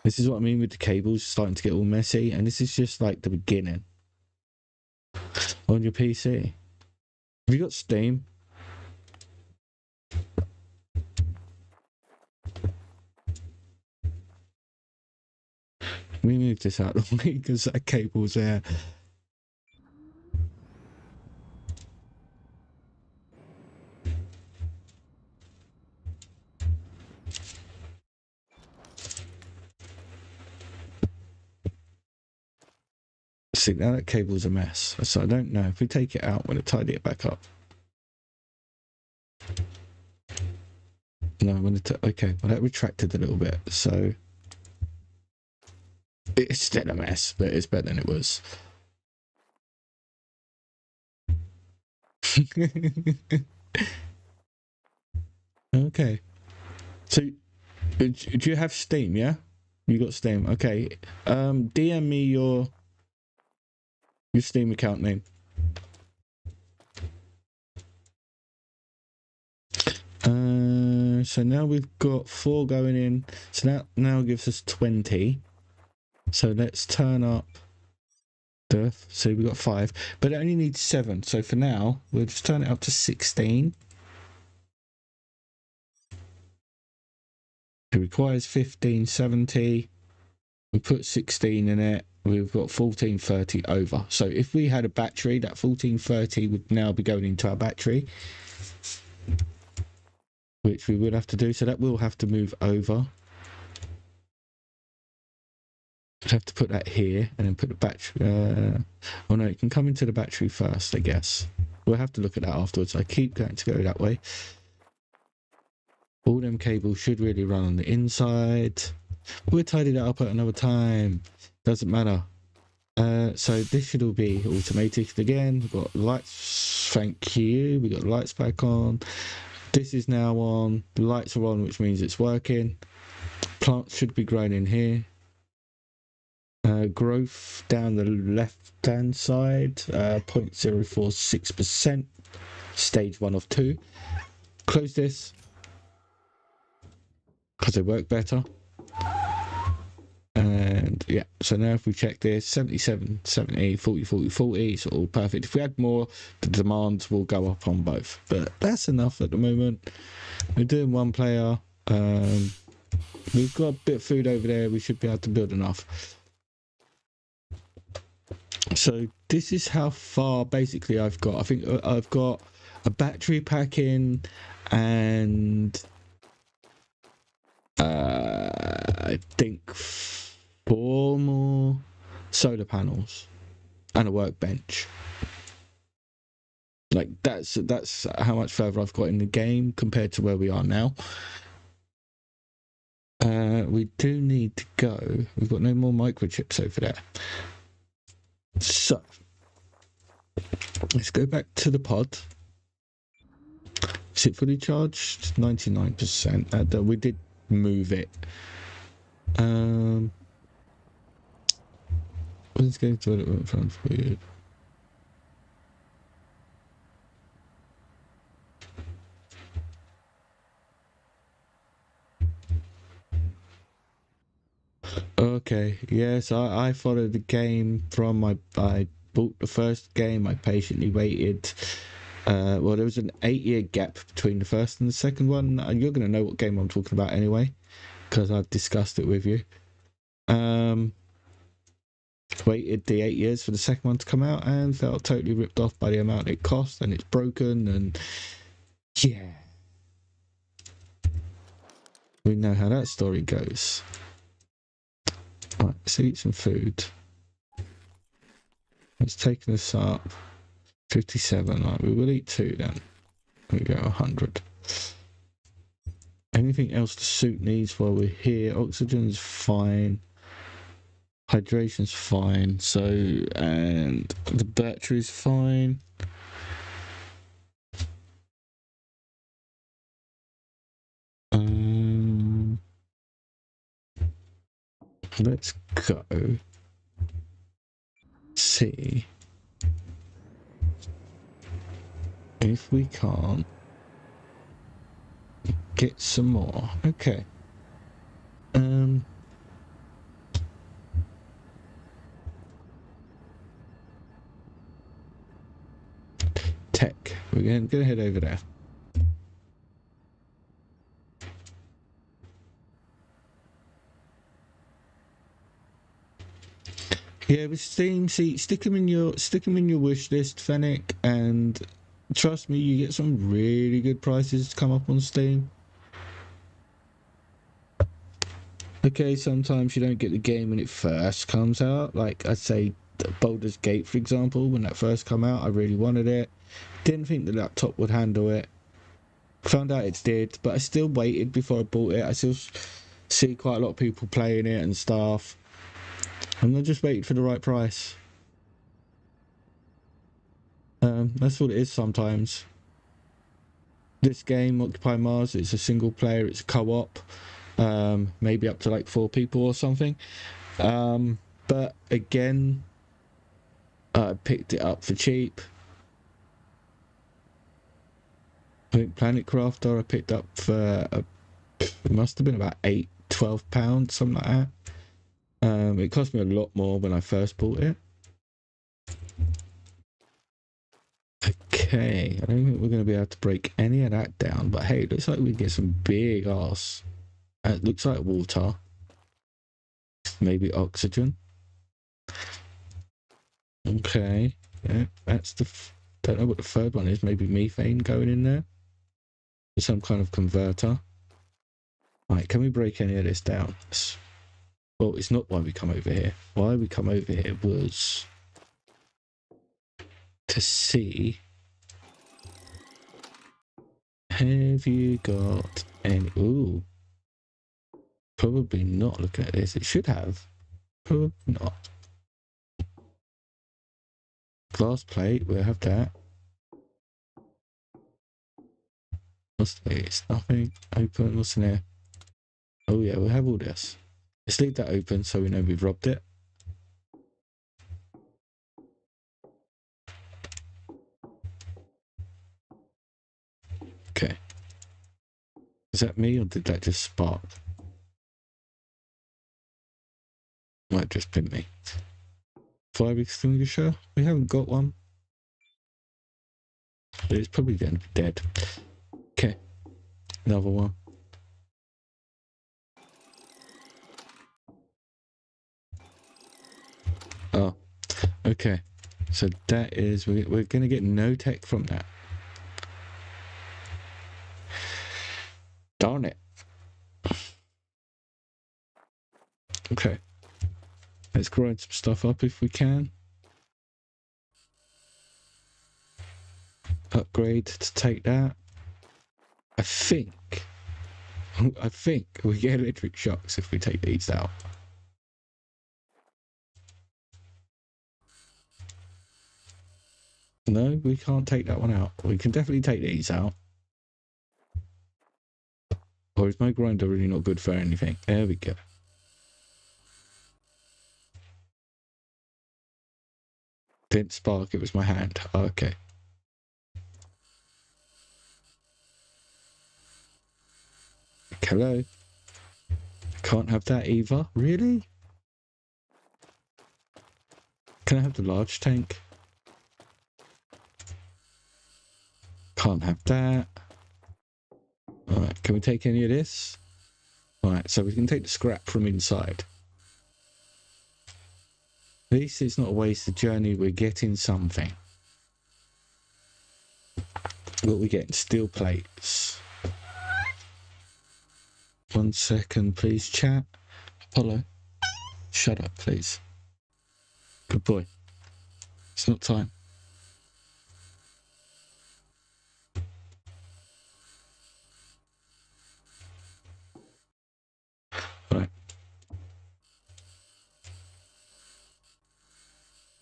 Speaker 1: This is what I mean with the cables starting to get all messy, and this is just like the beginning. On your PC. Have you got Steam? Let me move this out of the way because that cable's there. See, now that cable's a mess. So I don't know. If we take it out, I'm going to tidy it back up. No, I'm going to... Okay, well, that retracted a little bit. So it's still a mess, but it's better than it was. Okay. So, do you have Steam, yeah? You got Steam. Okay. DM me your Steam account name. So now we've got 4 going in. So that now gives us 20. So let's turn up the... So we've got 5. But it only needs 7. So for now, we'll just turn it up to 16. It requires 1570. We put 16 in it. We've got 1430 over. So if we had a battery, that 1430 would now be going into our battery, which we would have to do. So that will have to move over. We'd have to put that here and then put the battery. Oh no, it can come into the battery first, I guess. We'll have to look at that afterwards. I keep going to go that way. All them cables should really run on the inside. We'll tidy that up at another time. Doesn't matter. So this should all be automated again. We've got lights, thank you. We got lights back on. This is now on. The lights are on, which means it's working. Plants should be growing in here. Growth down the left-hand side, 0.046%. Stage 1 of 2. Close this because they work better. And yeah, so now if we check this, 77, 70, 40, 40, 40, it's all perfect. If we add more, the demands will go up on both. But that's enough at the moment. We're doing one player. We've got a bit of food over there. We should be able to build enough. So this is how far basically I've got. I think I've got a battery pack in and I think 4 more solar panels and a workbench. Like that's how much further I've got in the game compared to where we are now. We do need to go. We've got no more microchips over there. So let's go back to the pod. Is it fully charged? 99%. We did move it. Let's go to it front for you. Okay, yes, I followed the game from I bought the first game, I patiently waited. Well, there was an 8-year gap between the first and the second one, and you're going to know what game I'm talking about anyway, because I've discussed it with you. Waited the 8 years for the second one to come out and felt totally ripped off by the amount it cost, and it's broken, and yeah. We know how that story goes. Right, let's eat some food. It's taken us up 57. Right, we will eat 2 then. We go 100. Anything else the suit needs while we're here? Oxygen's fine. Hydration's fine. So, and the battery's fine. Let's go see if we can't get some more. Okay. Tech. We're gonna head over there. Yeah, with Steam, see, stick them in your wish list, Fennec, and trust me, you get some really good prices to come up on Steam. Okay, sometimes you don't get the game when it first comes out. Like I'd say Baldur's Gate, for example, when that first came out, I really wanted it. Didn't think the laptop would handle it. Found out it did, but I still waited before I bought it. I still see quite a lot of people playing it and stuff. And I just waited for the right price. That's what it is sometimes. This game, Occupy Mars, it's a single player, it's a co-op. Maybe up to like 4 people or something. But again, I picked it up for cheap. I think Planet Crafter I picked up for it must have been about £12, something like that. It cost me a lot more when I first bought it. Okay, I don't think we're going to be able to break any of that down, but hey, it looks like we get some big ass. It looks like water. Maybe oxygen. Okay, yeah, that's the... don't know what the third one is. Maybe methane going in there. Some kind of converter. Right, can we break any of this down? Well, it's not why we come over here. Why we come over here was to see, have you got any... Ooh. Probably not looking at this. It should have. Probably not. Glass plate, we'll have that. What's this? Nothing. Open, what's in there? Oh yeah, we'll have all this. Let's leave that open so we know we've robbed it. Okay. Is that me or did that just spark? Might just been me. Fire extinguisher? We haven't got one. But it's probably going to be dead. Okay. Another one. Oh. Okay. So that is... We're going to get no tech from that. Darn it. Okay. Let's grind some stuff up if we can. Upgrade to take that. I think we get electric shocks if we take these out. No, we can't take that one out. We can definitely take these out. Or is my grinder really not good for anything? There we go. Didn't spark, it was my hand. Okay. Hello? Can't have that either. Really? Can I have the large tank? Can't have that. Alright, can we take any of this? Alright, so we can take the scrap from inside. At least it's not a wasted journey, we're getting something. What we getting? Steel plates. 1 second, please, chat. Apollo, shut up, please. Good boy. It's not time. Right.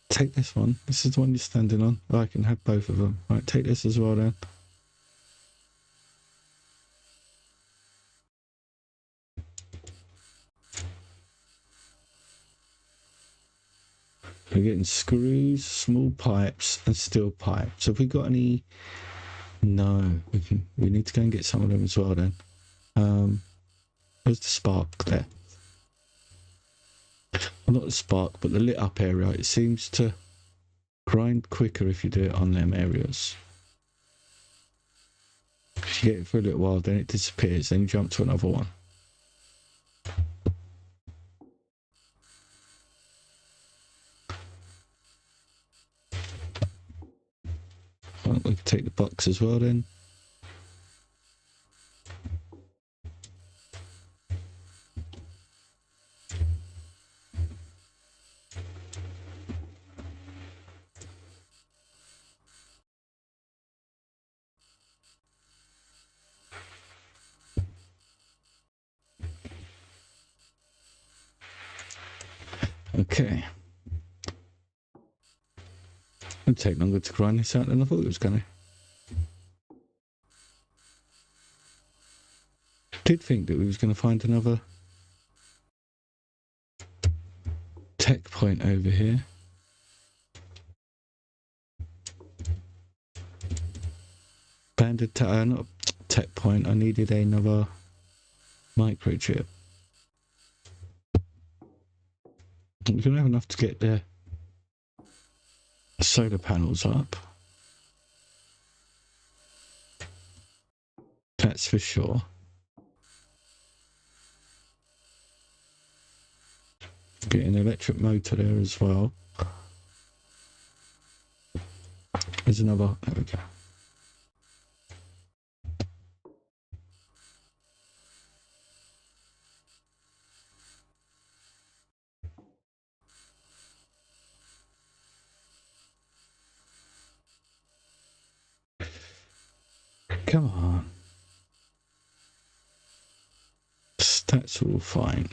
Speaker 1: Take this one. This is the one you're standing on. Oh, I can have both of them. Right, take this as well then. We're getting screws, small pipes, and steel pipes. So have we got any? No, we need to go and get some of them as well then. Where's the spark there? Well, not the spark, but the lit up area. It seems to grind quicker if you do it on them areas. If you get it for a little while, then it disappears. Then you jump to another one. Well, we can take the box as well then. Okay. It'll take longer to grind this out than I thought it was going to. Did think that we was going to find another tech point over here. Banded not tech point. I needed another microchip. We're going to have enough to get the solar panels up. That's for sure. Get an electric motor there as well. There's another. There we go. Come on. That's all fine.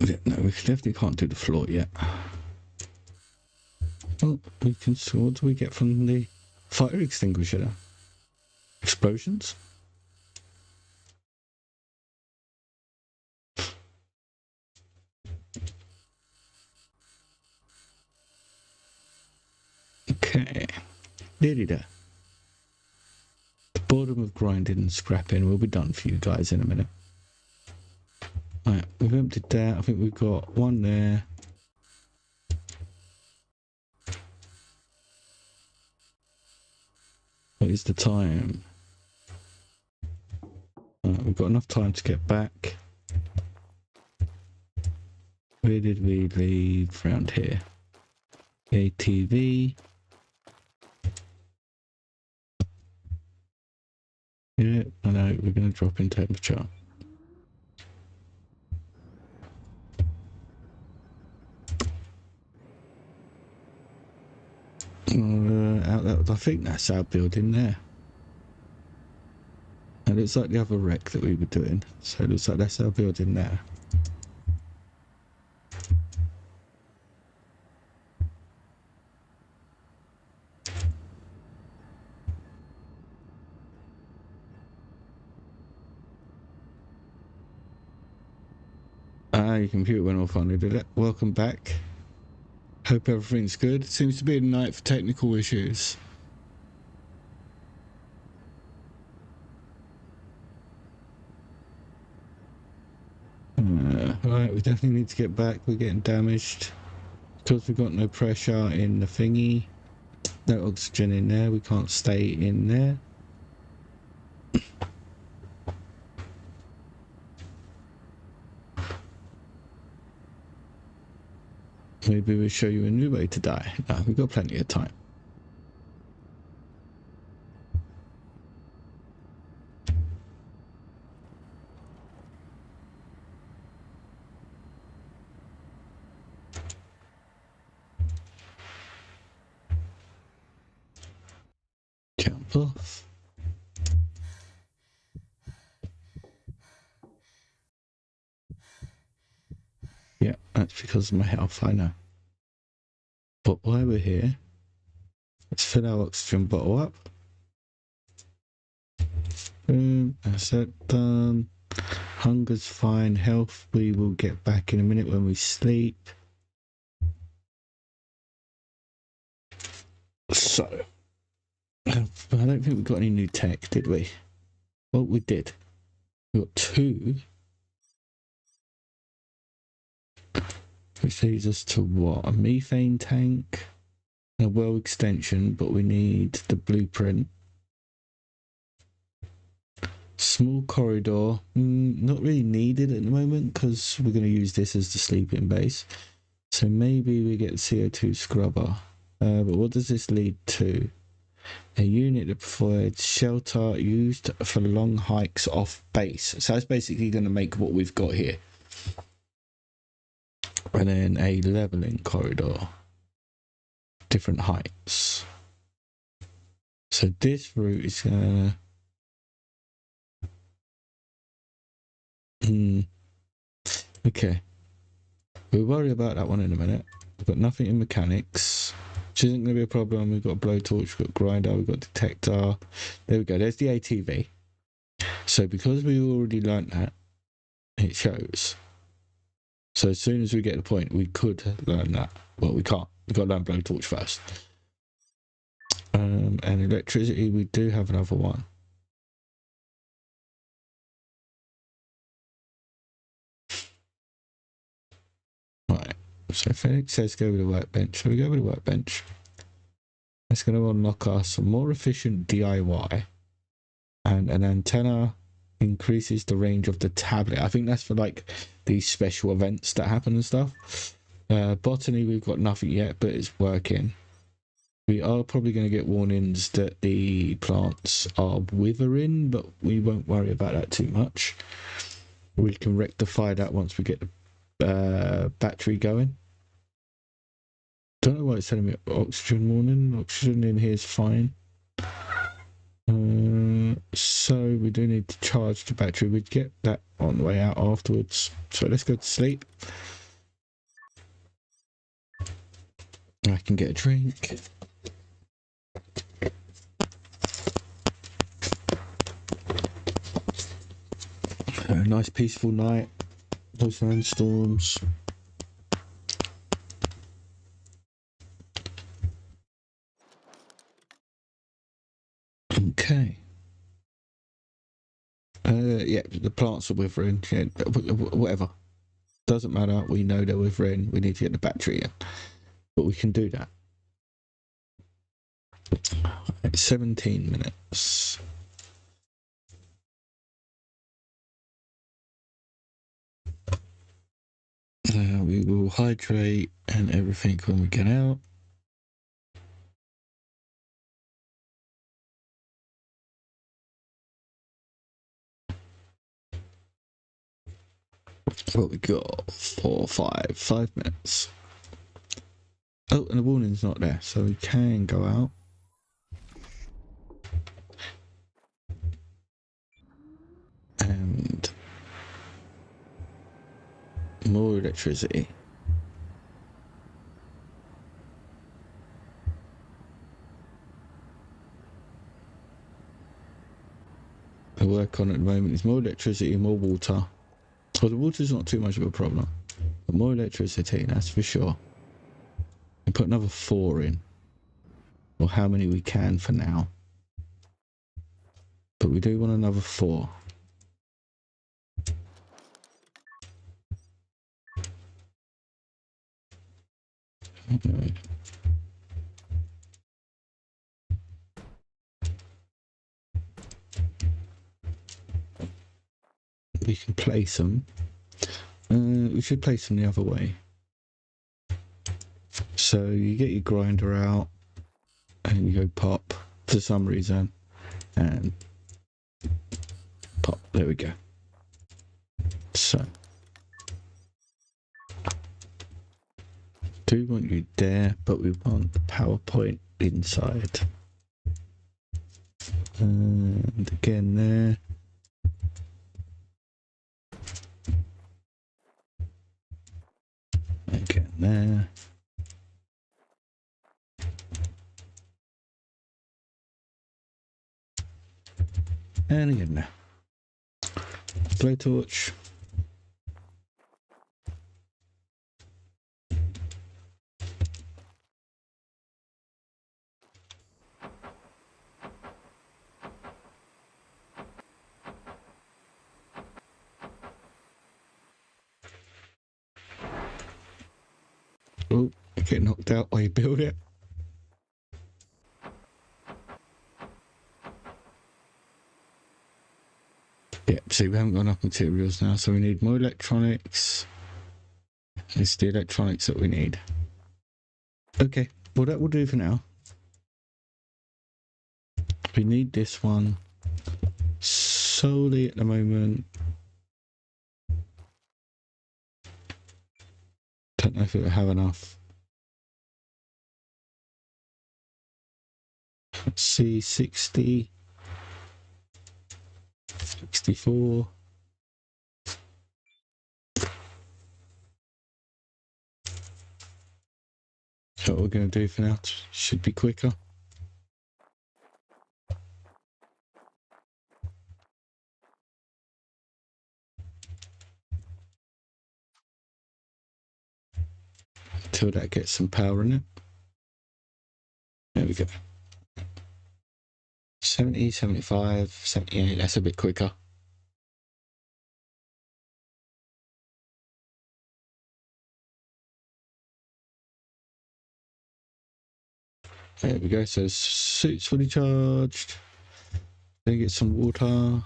Speaker 1: Yeah, no, we definitely can't do the floor yet. Oh, we can. So what do we get from the fire extinguisher now? Explosions? Okay. Nearly there. The boredom of grinding and scrapping will be done for you guys in a minute. Right, we've emptied that. I think we've got one there. What is the time? Right, we've got enough time to get back. Where did we leave? Around here. ATV. Yeah, I know, we're going to drop in temperature. I think that's our building there. It looks like the other wreck that we were doing. So it looks like that's our building there. Your computer went off on me, did it? Welcome back. Hope everything's good. Seems to be a night for technical issues. Right, we definitely need to get back. We're getting damaged. Because we've got no pressure in the thingy. No oxygen in there. We can't stay in there. Maybe we'll show you a new way to die. No, we've got plenty of time. Jump off. Yeah, that's because of my health, I know. But while we're here, let's fill our oxygen bottle up. Boom, that's that done. Hunger's fine. Health, we will get back in a minute when we sleep. So, I don't think we got any new tech, did we? Well, we did. We got two. Which leads us to what? A methane tank, a well extension, but we need the blueprint. Small corridor, not really needed at the moment because we're going to use this as the sleeping base. So maybe we get CO2 scrubber. But what does this lead to? A unit that provides shelter used for long hikes off base. So that's basically going to make what we've got here. And then a leveling corridor. Different heights. So this route is going to... Okay. We'll worry about that one in a minute. We've got nothing in mechanics, which isn't going to be a problem. We've got blowtorch, we've got grinder, we've got detector. There we go. There's the ATV. So because we already learnt that, it shows. So as soon as we get to the point, we could learn that. Well, we can't. We've got to learn blowtorch first. And electricity, we do have another one. Right. So Felix says go with the workbench. So we go with the workbench. That's going to unlock us a more efficient DIY. And an antenna increases the range of the tablet. I think that's for like these special events that happen and stuff. Botany, we've got nothing yet, but it's working. We are probably going to get warnings that the plants are withering, but we won't worry about that too much. We can rectify that once we get the battery going. Don't know why it's telling me oxygen warning. Oxygen in here is fine. So we do need to charge the battery. We'd get that on the way out afterwards. So let's go to sleep. I can get a drink. A nice peaceful night. No sandstorms. Okay. Yeah, the plants are withering. Yeah, whatever. Doesn't matter. We know they're withering. We need to get the battery in. But we can do that. It's 17 minutes. We will hydrate and everything when we get out. What we got? 5 minutes. Oh, and the warning's not there, so we can go out. And more electricity. I work on at the moment is more electricity, more water. Well, the water's not too much of a problem, but more electricity, that's for sure. And put another 4 in, or how many we can for now. But we do want another 4. Okay. We can place them. We should place them the other way. So you get your grinder out and you go pop for some reason and pop. There we go. So do want you there, but we want the PowerPoint inside. And again there. Again there. And again there. Blowtorch. Oh, you get knocked out while you build it. Yep, see, we haven't got enough materials now, so we need more electronics. It's the electronics that we need. Okay, well, that will do for now. We need this one solely at the moment. Don't know if it will have enough. Let's see, 60, 64. So what we're going to do for now should be quicker. Until that gets some power in it. There we go. 70, 75, 78, that's a bit quicker. There we go, so suit's fully charged. Then get some water.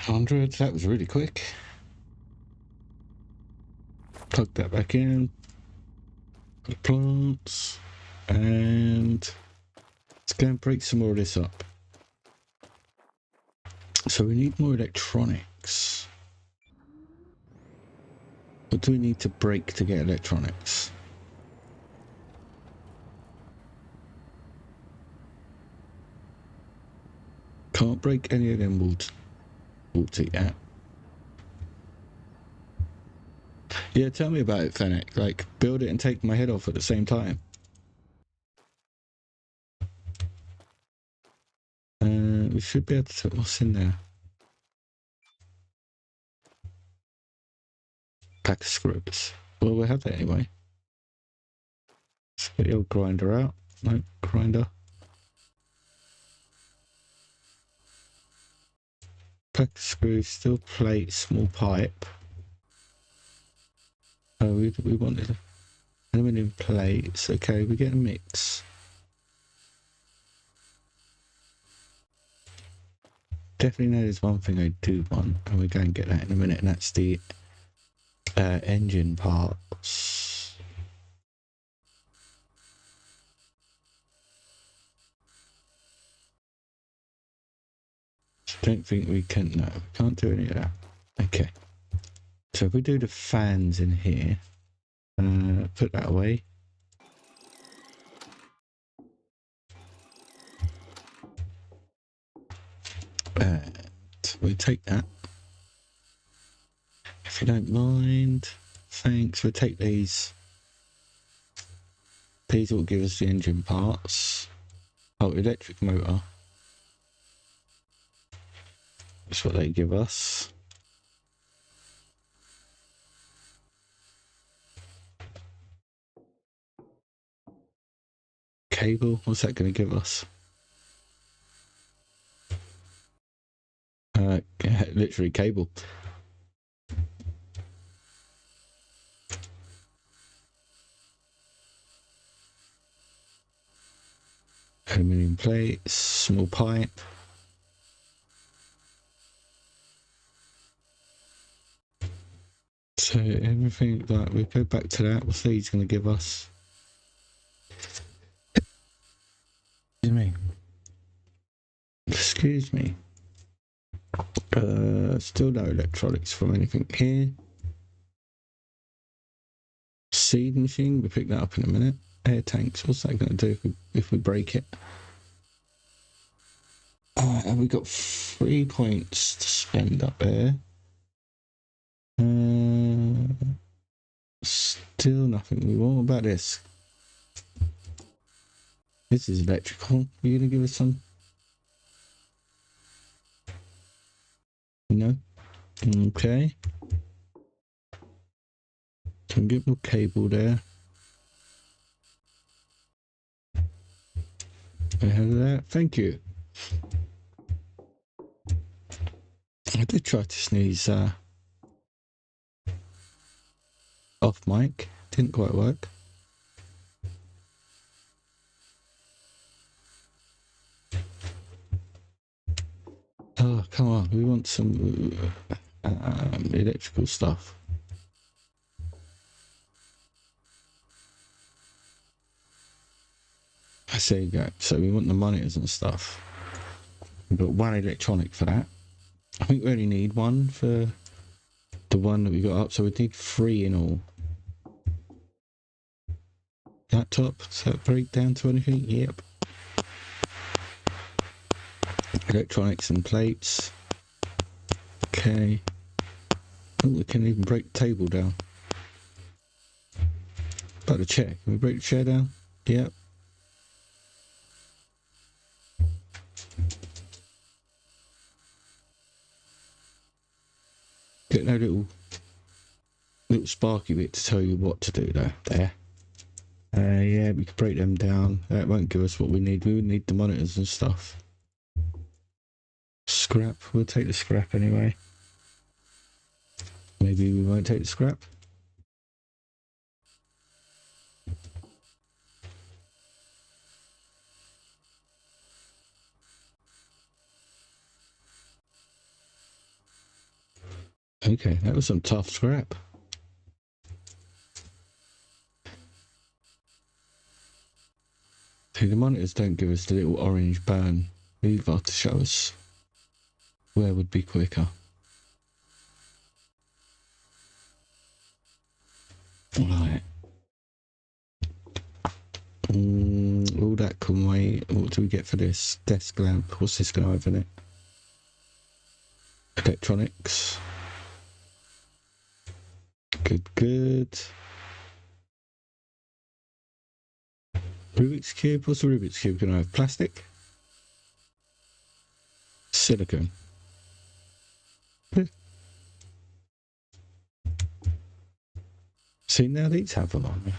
Speaker 1: $100, that was really quick. Plug that back in. Plants and Let's go and break some more of this up. So we need more electronics. What do we need to break to get electronics? Can't break any of them, we'll take that. Yeah, tell me about it, Fennec. Like, build it and take my head off at the same time. We should be able to... What's in there? Pack of screws. Well, we'll have that anyway. Let's get the old grinder out. No, grinder. Pack of screws, steel plate, small pipe. Oh, we wanted aluminium plates. Okay, we get a mix. Definitely know there's one thing I do want, and we're going to get that in a minute, and that's the engine parts. Don't think we can. No, we can't do any of that. Okay. So if we do the fans in here, put that away. And we take that. If you don't mind, thanks. We'll take these. These will give us the engine parts. Oh, electric motor. That's what they give us. Cable, what's that going to give us? Literally cable. Aluminium plates, small pipe. So everything that we go back to that, what's these going to give us? Excuse me. Excuse me. Still no electronics from anything here. Seed machine, we'll pick that up in a minute. Air tanks, what's that going to do if we break it? And we got 3 points to spend up there. Still nothing we want. What about this? This is electrical. Are you going to give us some? No? Okay. Can get more cable there. I have that. Thank you. I did try to sneeze off mic. Didn't quite work. Oh, come on. We want some electrical stuff. There you go. So we want the monitors and stuff. We've got 1 electronic for that. I think we only need 1 for the one that we got up. So we need 3 in all. Laptop, does that break down to anything? Yep. Electronics and plates. Okay. Oh, we can even break the table down. About the chair. Can we break the chair down? Yep. Get no little sparky bit to tell you what to do though. There. Yeah, we can break them down. That won't give us what we need. We would need the monitors and stuff. Scrap. We'll take the scrap anyway. Maybe we won't take the scrap. Okay, that was some tough scrap. See, the monitors don't give us the little orange burn either to show us where would be quicker. Right. All that can wait. What do we get for this? Desk lamp. What's this going to open it? Electronics. Good. Rubik's Cube. What's the Rubik's Cube going to have? Plastic? Silicone. See, now these have them on.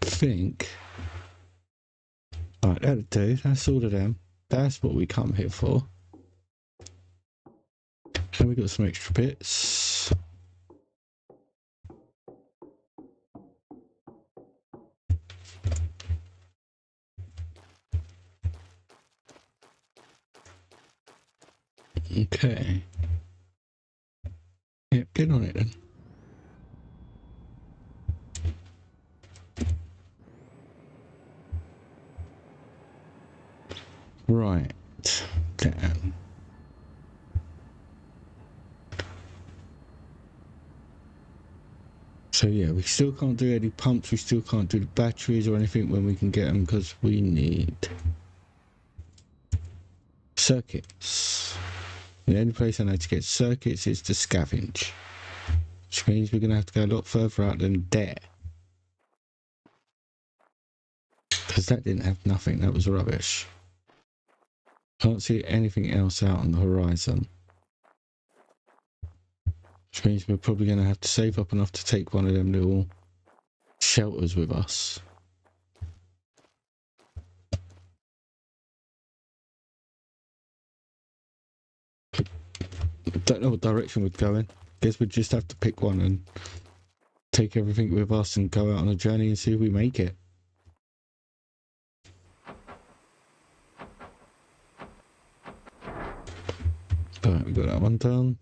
Speaker 1: Think. Right, that'll do. That's all of them. That's what we come here for. And we got some extra bits. Okay. Yep, get on it then. Right. Damn. So yeah, we still can't do any pumps, we still can't do the batteries or anything when we can get them because we need circuits. The only place I know to get circuits is to scavenge, which means we're going to have to go a lot further out than there. Because that didn't have nothing, that was rubbish. Can't see anything else out on the horizon. Which means we're probably going to have to save up enough to take one of them little shelters with us. Don't know what direction we'd go in. Guess we'd just have to pick one and take everything with us and go out on a journey and see if we make it. Right, we got that one done.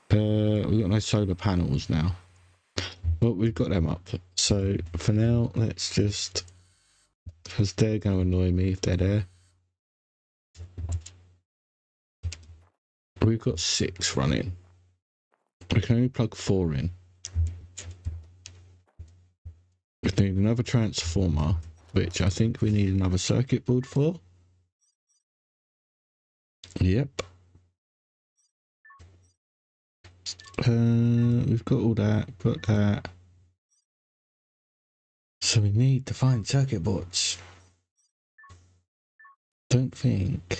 Speaker 1: We've got no solar panels now. Well, we've got them up. So for now, let's just, because they're going to annoy me if they're there. We've got 6 running. We can only plug 4 in. We need another transformer, which I think we need another circuit board for. Yep. We've got all that, got that. So we need to find circuit boards. Don't think.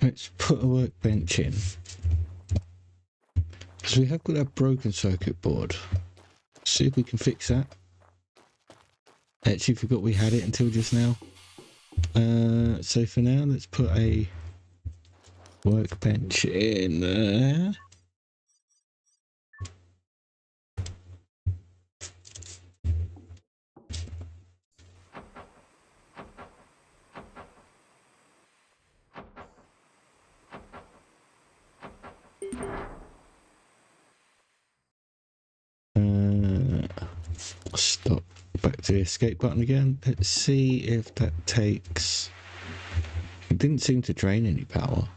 Speaker 1: Let's put a workbench in. Because we have got that broken circuit board. See if we can fix that. Actually forgot we had it until just now. So for now, let's put a workbench in there. Stop. Back to the escape button again. Let's see if that takes... It didn't seem to drain any power.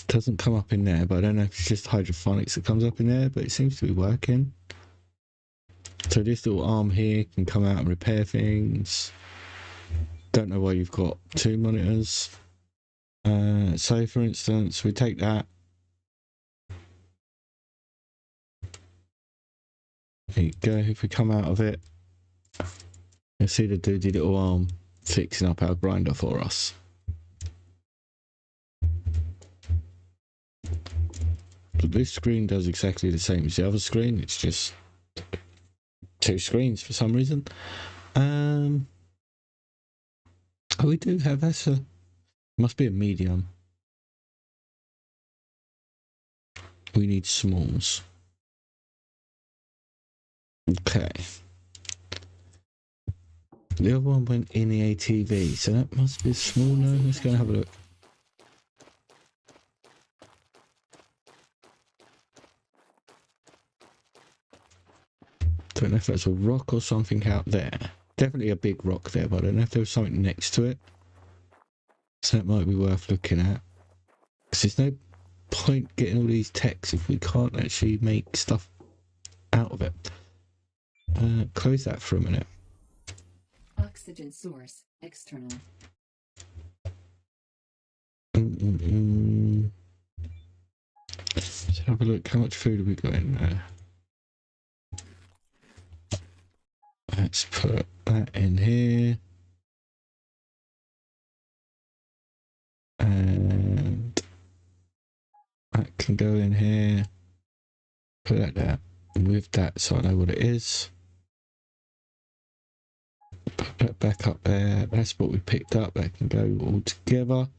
Speaker 1: Doesn't come up in there, but I don't know if it's just hydroponics that comes up in there, but it seems to be working. So this little arm here can come out and repair things. Don't know why you've got 2 monitors. So for instance, we take that. There you go. If we come out of it, you'll see the doody little arm fixing up our grinder for us. But this screen does exactly the same as the other screen. It's just 2 screens for some reason. Oh, we do have that's a must be a medium. We need smalls. Okay. The other one went in the ATV, so that must be a small no. Let's go and have a look. Don't know if that's a rock or something out there. Definitely a big rock there, but I don't know if there was something next to it. So that might be worth looking at. Because there's no point getting all these techs if we can't actually make stuff out of it. Close that for a minute.
Speaker 2: Oxygen source external.
Speaker 1: Let's have a look. How much food have we got in there? Let's put that in here. And that can go in here. Put that there. With that, so I know what it is. Put that back up there. That's what we picked up. That can go all together.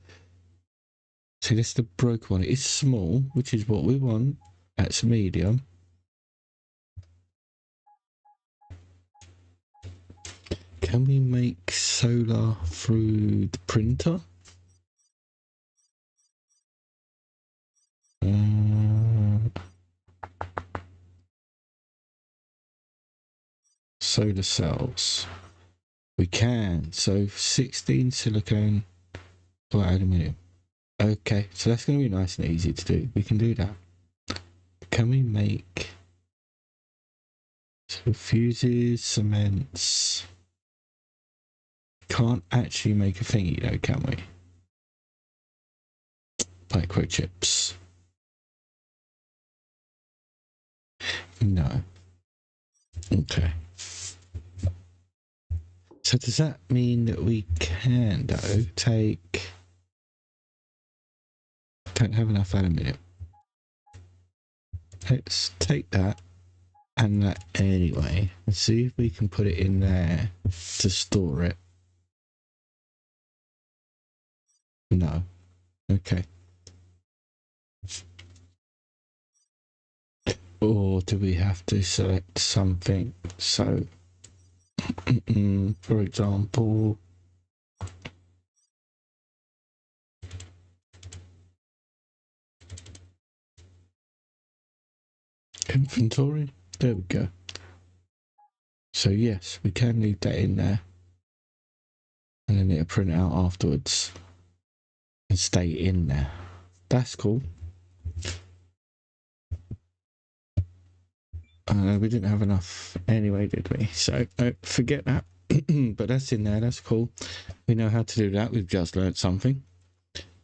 Speaker 1: See, this is the broken one. It is small, which is what we want. That's medium. Can we make solar through the printer? Solar cells. We can. So 16 silicone or aluminium. Okay, so that's going to be nice and easy to do. We can do that. Can we make so fuses, cements? Can't actually make a thingy though, can we? Microchips. No. Okay. So does that mean that we can though take... Don't have enough aluminium. Let's take that and that anyway and see if we can put it in there to store it. No. Okay. Or do we have to select something? So, for example, inventory. There we go. So yes, we can leave that in there. And then it'll print out afterwards. And stay in there. That's cool. We didn't have enough anyway, did we? So forget that. But that's in there. That's cool. We know how to do that. We've just learned something.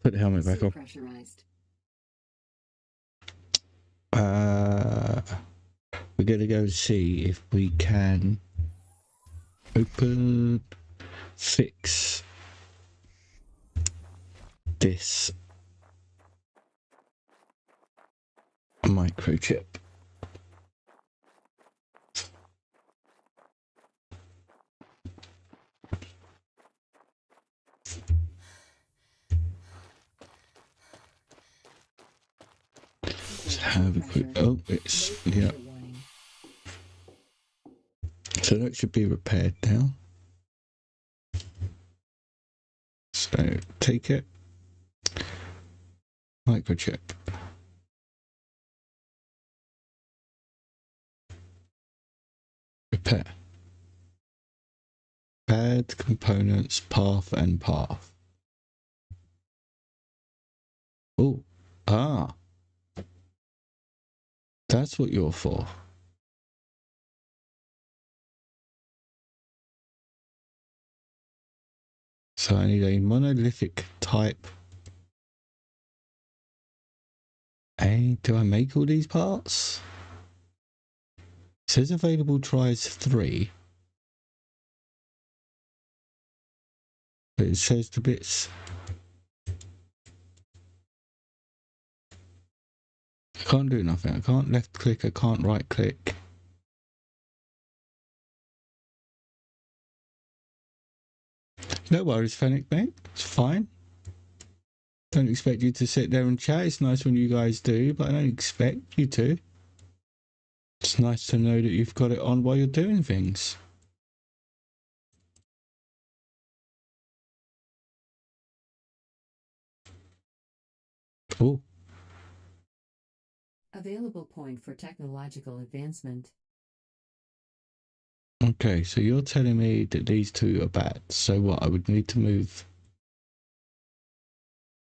Speaker 1: Put the helmet back on.
Speaker 2: Pressurized.
Speaker 1: We're going to go see if we can fix this microchip. Let's have a quick... Oh, it's... Yeah. So that should be repaired now. So take it. Microchip. Repair. Add components, path and path. Oh, that's what you're for. So I need a monolithic type. Hey, do I make all these parts? It says available tries 3. But it says the bits. I can't do nothing. I can't left click. I can't right click. No worries, Fennec, mate. It's fine. Don't expect you to sit there and chat. It's nice when you guys do, but I don't expect you to. It's nice to know that you've got it on while you're doing things. Oh,
Speaker 2: Available point for technological advancement.
Speaker 1: okay, so you're telling me that these two are bad. So what, I would need to move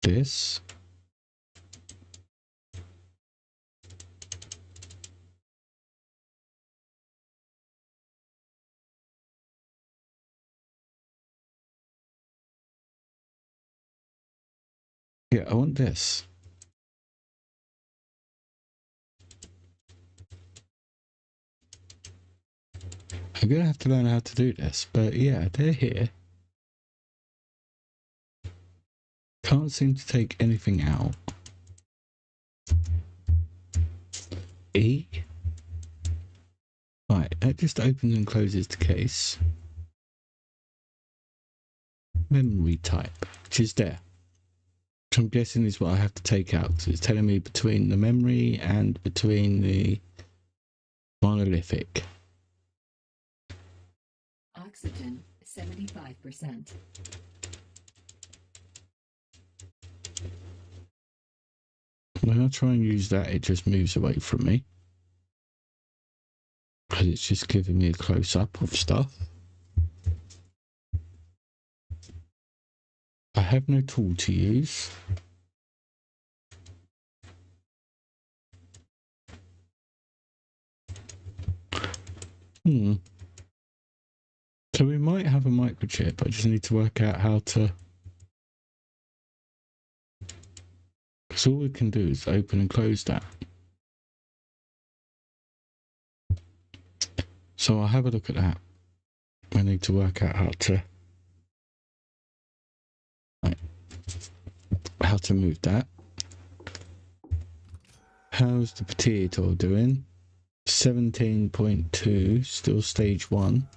Speaker 1: this. Yeah, I want this. I'm gonna have to learn how to do this, but yeah, they're here. Can't seem to take anything out. E? Right, that just opens and closes the case. Memory type, which is there. Which I'm guessing is what I have to take out. So it's telling me between the memory and between the monolithic.
Speaker 2: Oxygen, 75%.
Speaker 1: When I try and use that, it just moves away from me. Because it's just giving me a close-up of stuff. I have no tool to use. So we might have a microchip. I just need to work out how to... Because all we can do is open and close that. So I'll have a look at that. I need to work out how to move that. How's the potato doing? 17.2, still stage 1.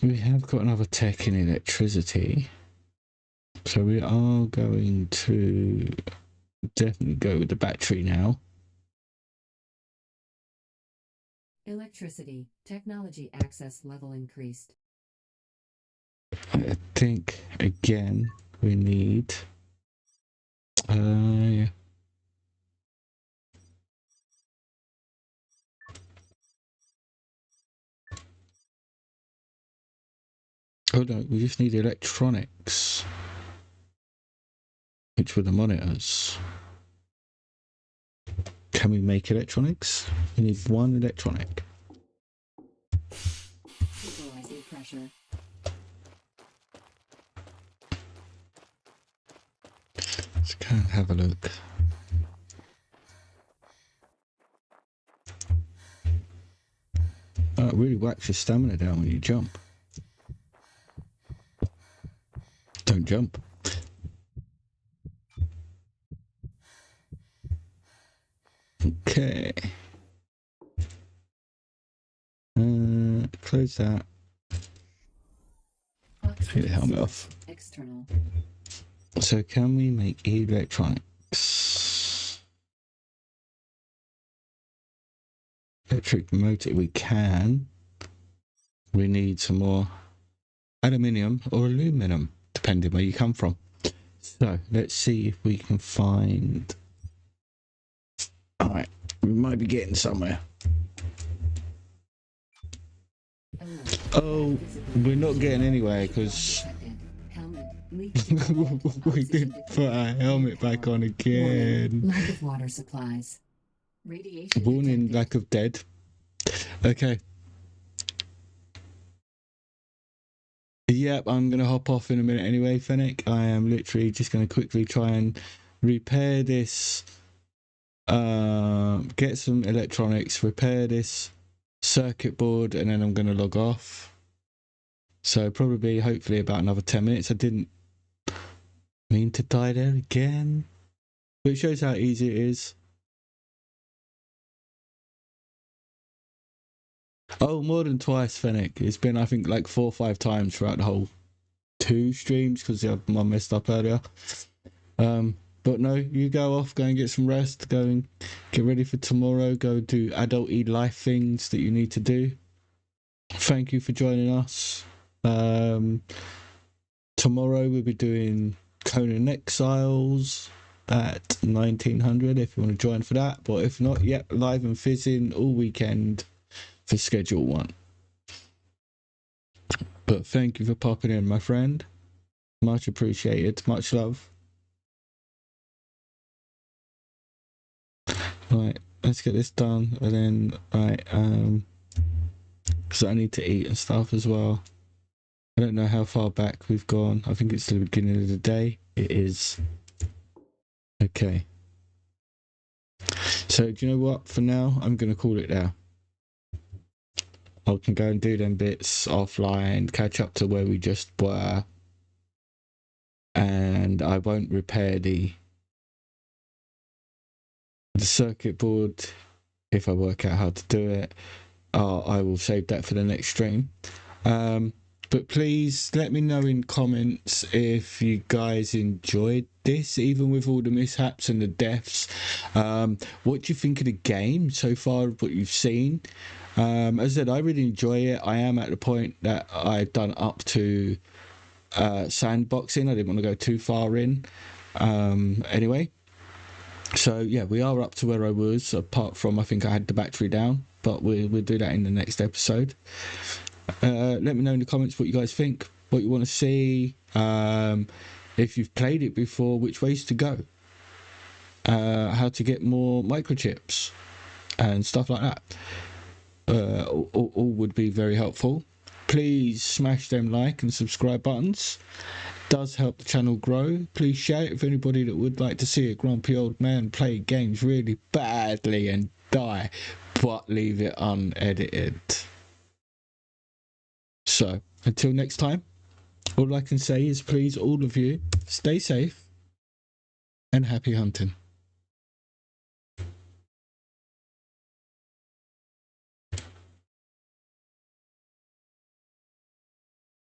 Speaker 1: We have got another tech in electricity. So we are going to definitely go with the battery now.
Speaker 2: Electricity, technology access level increased.
Speaker 1: I think, again, we need... Oh no, we just need electronics. Which were the monitors. Can we make electronics? We need one electronic.
Speaker 2: Equalizing pressure.
Speaker 1: Let's go and have a look. Oh, it really whacks your stamina down when you jump. Don't jump. Okay. Close that. Take the helmet off.
Speaker 2: External.
Speaker 1: So can we make electronics? Electric motor, we can. We need some more aluminium or aluminum, depending where you come from. So let's see if we can find... Alright, we might be getting somewhere. Oh, we're not getting anywhere because we did put our helmet back on again.
Speaker 2: Lack of water supplies. Radiation
Speaker 1: Warning,
Speaker 2: detected.
Speaker 1: lack of dead. Okay. Yep, I'm going to hop off in a minute anyway, Fennec. I am literally just going to quickly try and repair this. Get some electronics, repair this circuit board, and then I'm going to log off. So probably, hopefully, about another 10 minutes. I didn't mean to die there again. But it shows how easy it is. Oh, more than twice, Fennec. It's been, I think, like 4 or 5 times throughout the whole 2 streams because I messed up earlier. But no, you go off, go and get some rest, go and get ready for tomorrow, go do adult-y life things that you need to do. Thank you for joining us. tomorrow we'll be doing Conan Exiles at 1900 if you want to join for that. But if not, yep, live and fizzing all weekend for Schedule 1. But thank you for popping in, my friend. Much appreciated. Much love. Right, let's get this done, and then because I need to eat and stuff as well. I don't know how far back we've gone. I think it's the beginning of the day. It is. Okay. So do you know what? For now, I'm gonna call it there. I can go and do them bits offline, catch up to where we just were, and I won't repair the circuit board if I work out how to do it. I will save that for the next stream. But please let me know in comments if you guys enjoyed this, even with all the mishaps and the deaths. What do you think of the game so far, what you've seen? As I said, I really enjoy it. I am at the point that I've done up to sandboxing. I didn't want to go too far in. Anyway. So yeah, we are up to where I was, apart from I think I had the battery down, but we'll do that in the next episode. Let me know in the comments what you guys think, what you want to see, if you've played it before, which ways to go, how to get more microchips and stuff like that. All would be very helpful. Please smash them like and subscribe buttons. Does help the channel grow. Please share it with anybody that would like to see a grumpy old man play games really badly and die, but leave it unedited. So until next time, all I can say is please all of you stay safe and happy hunting.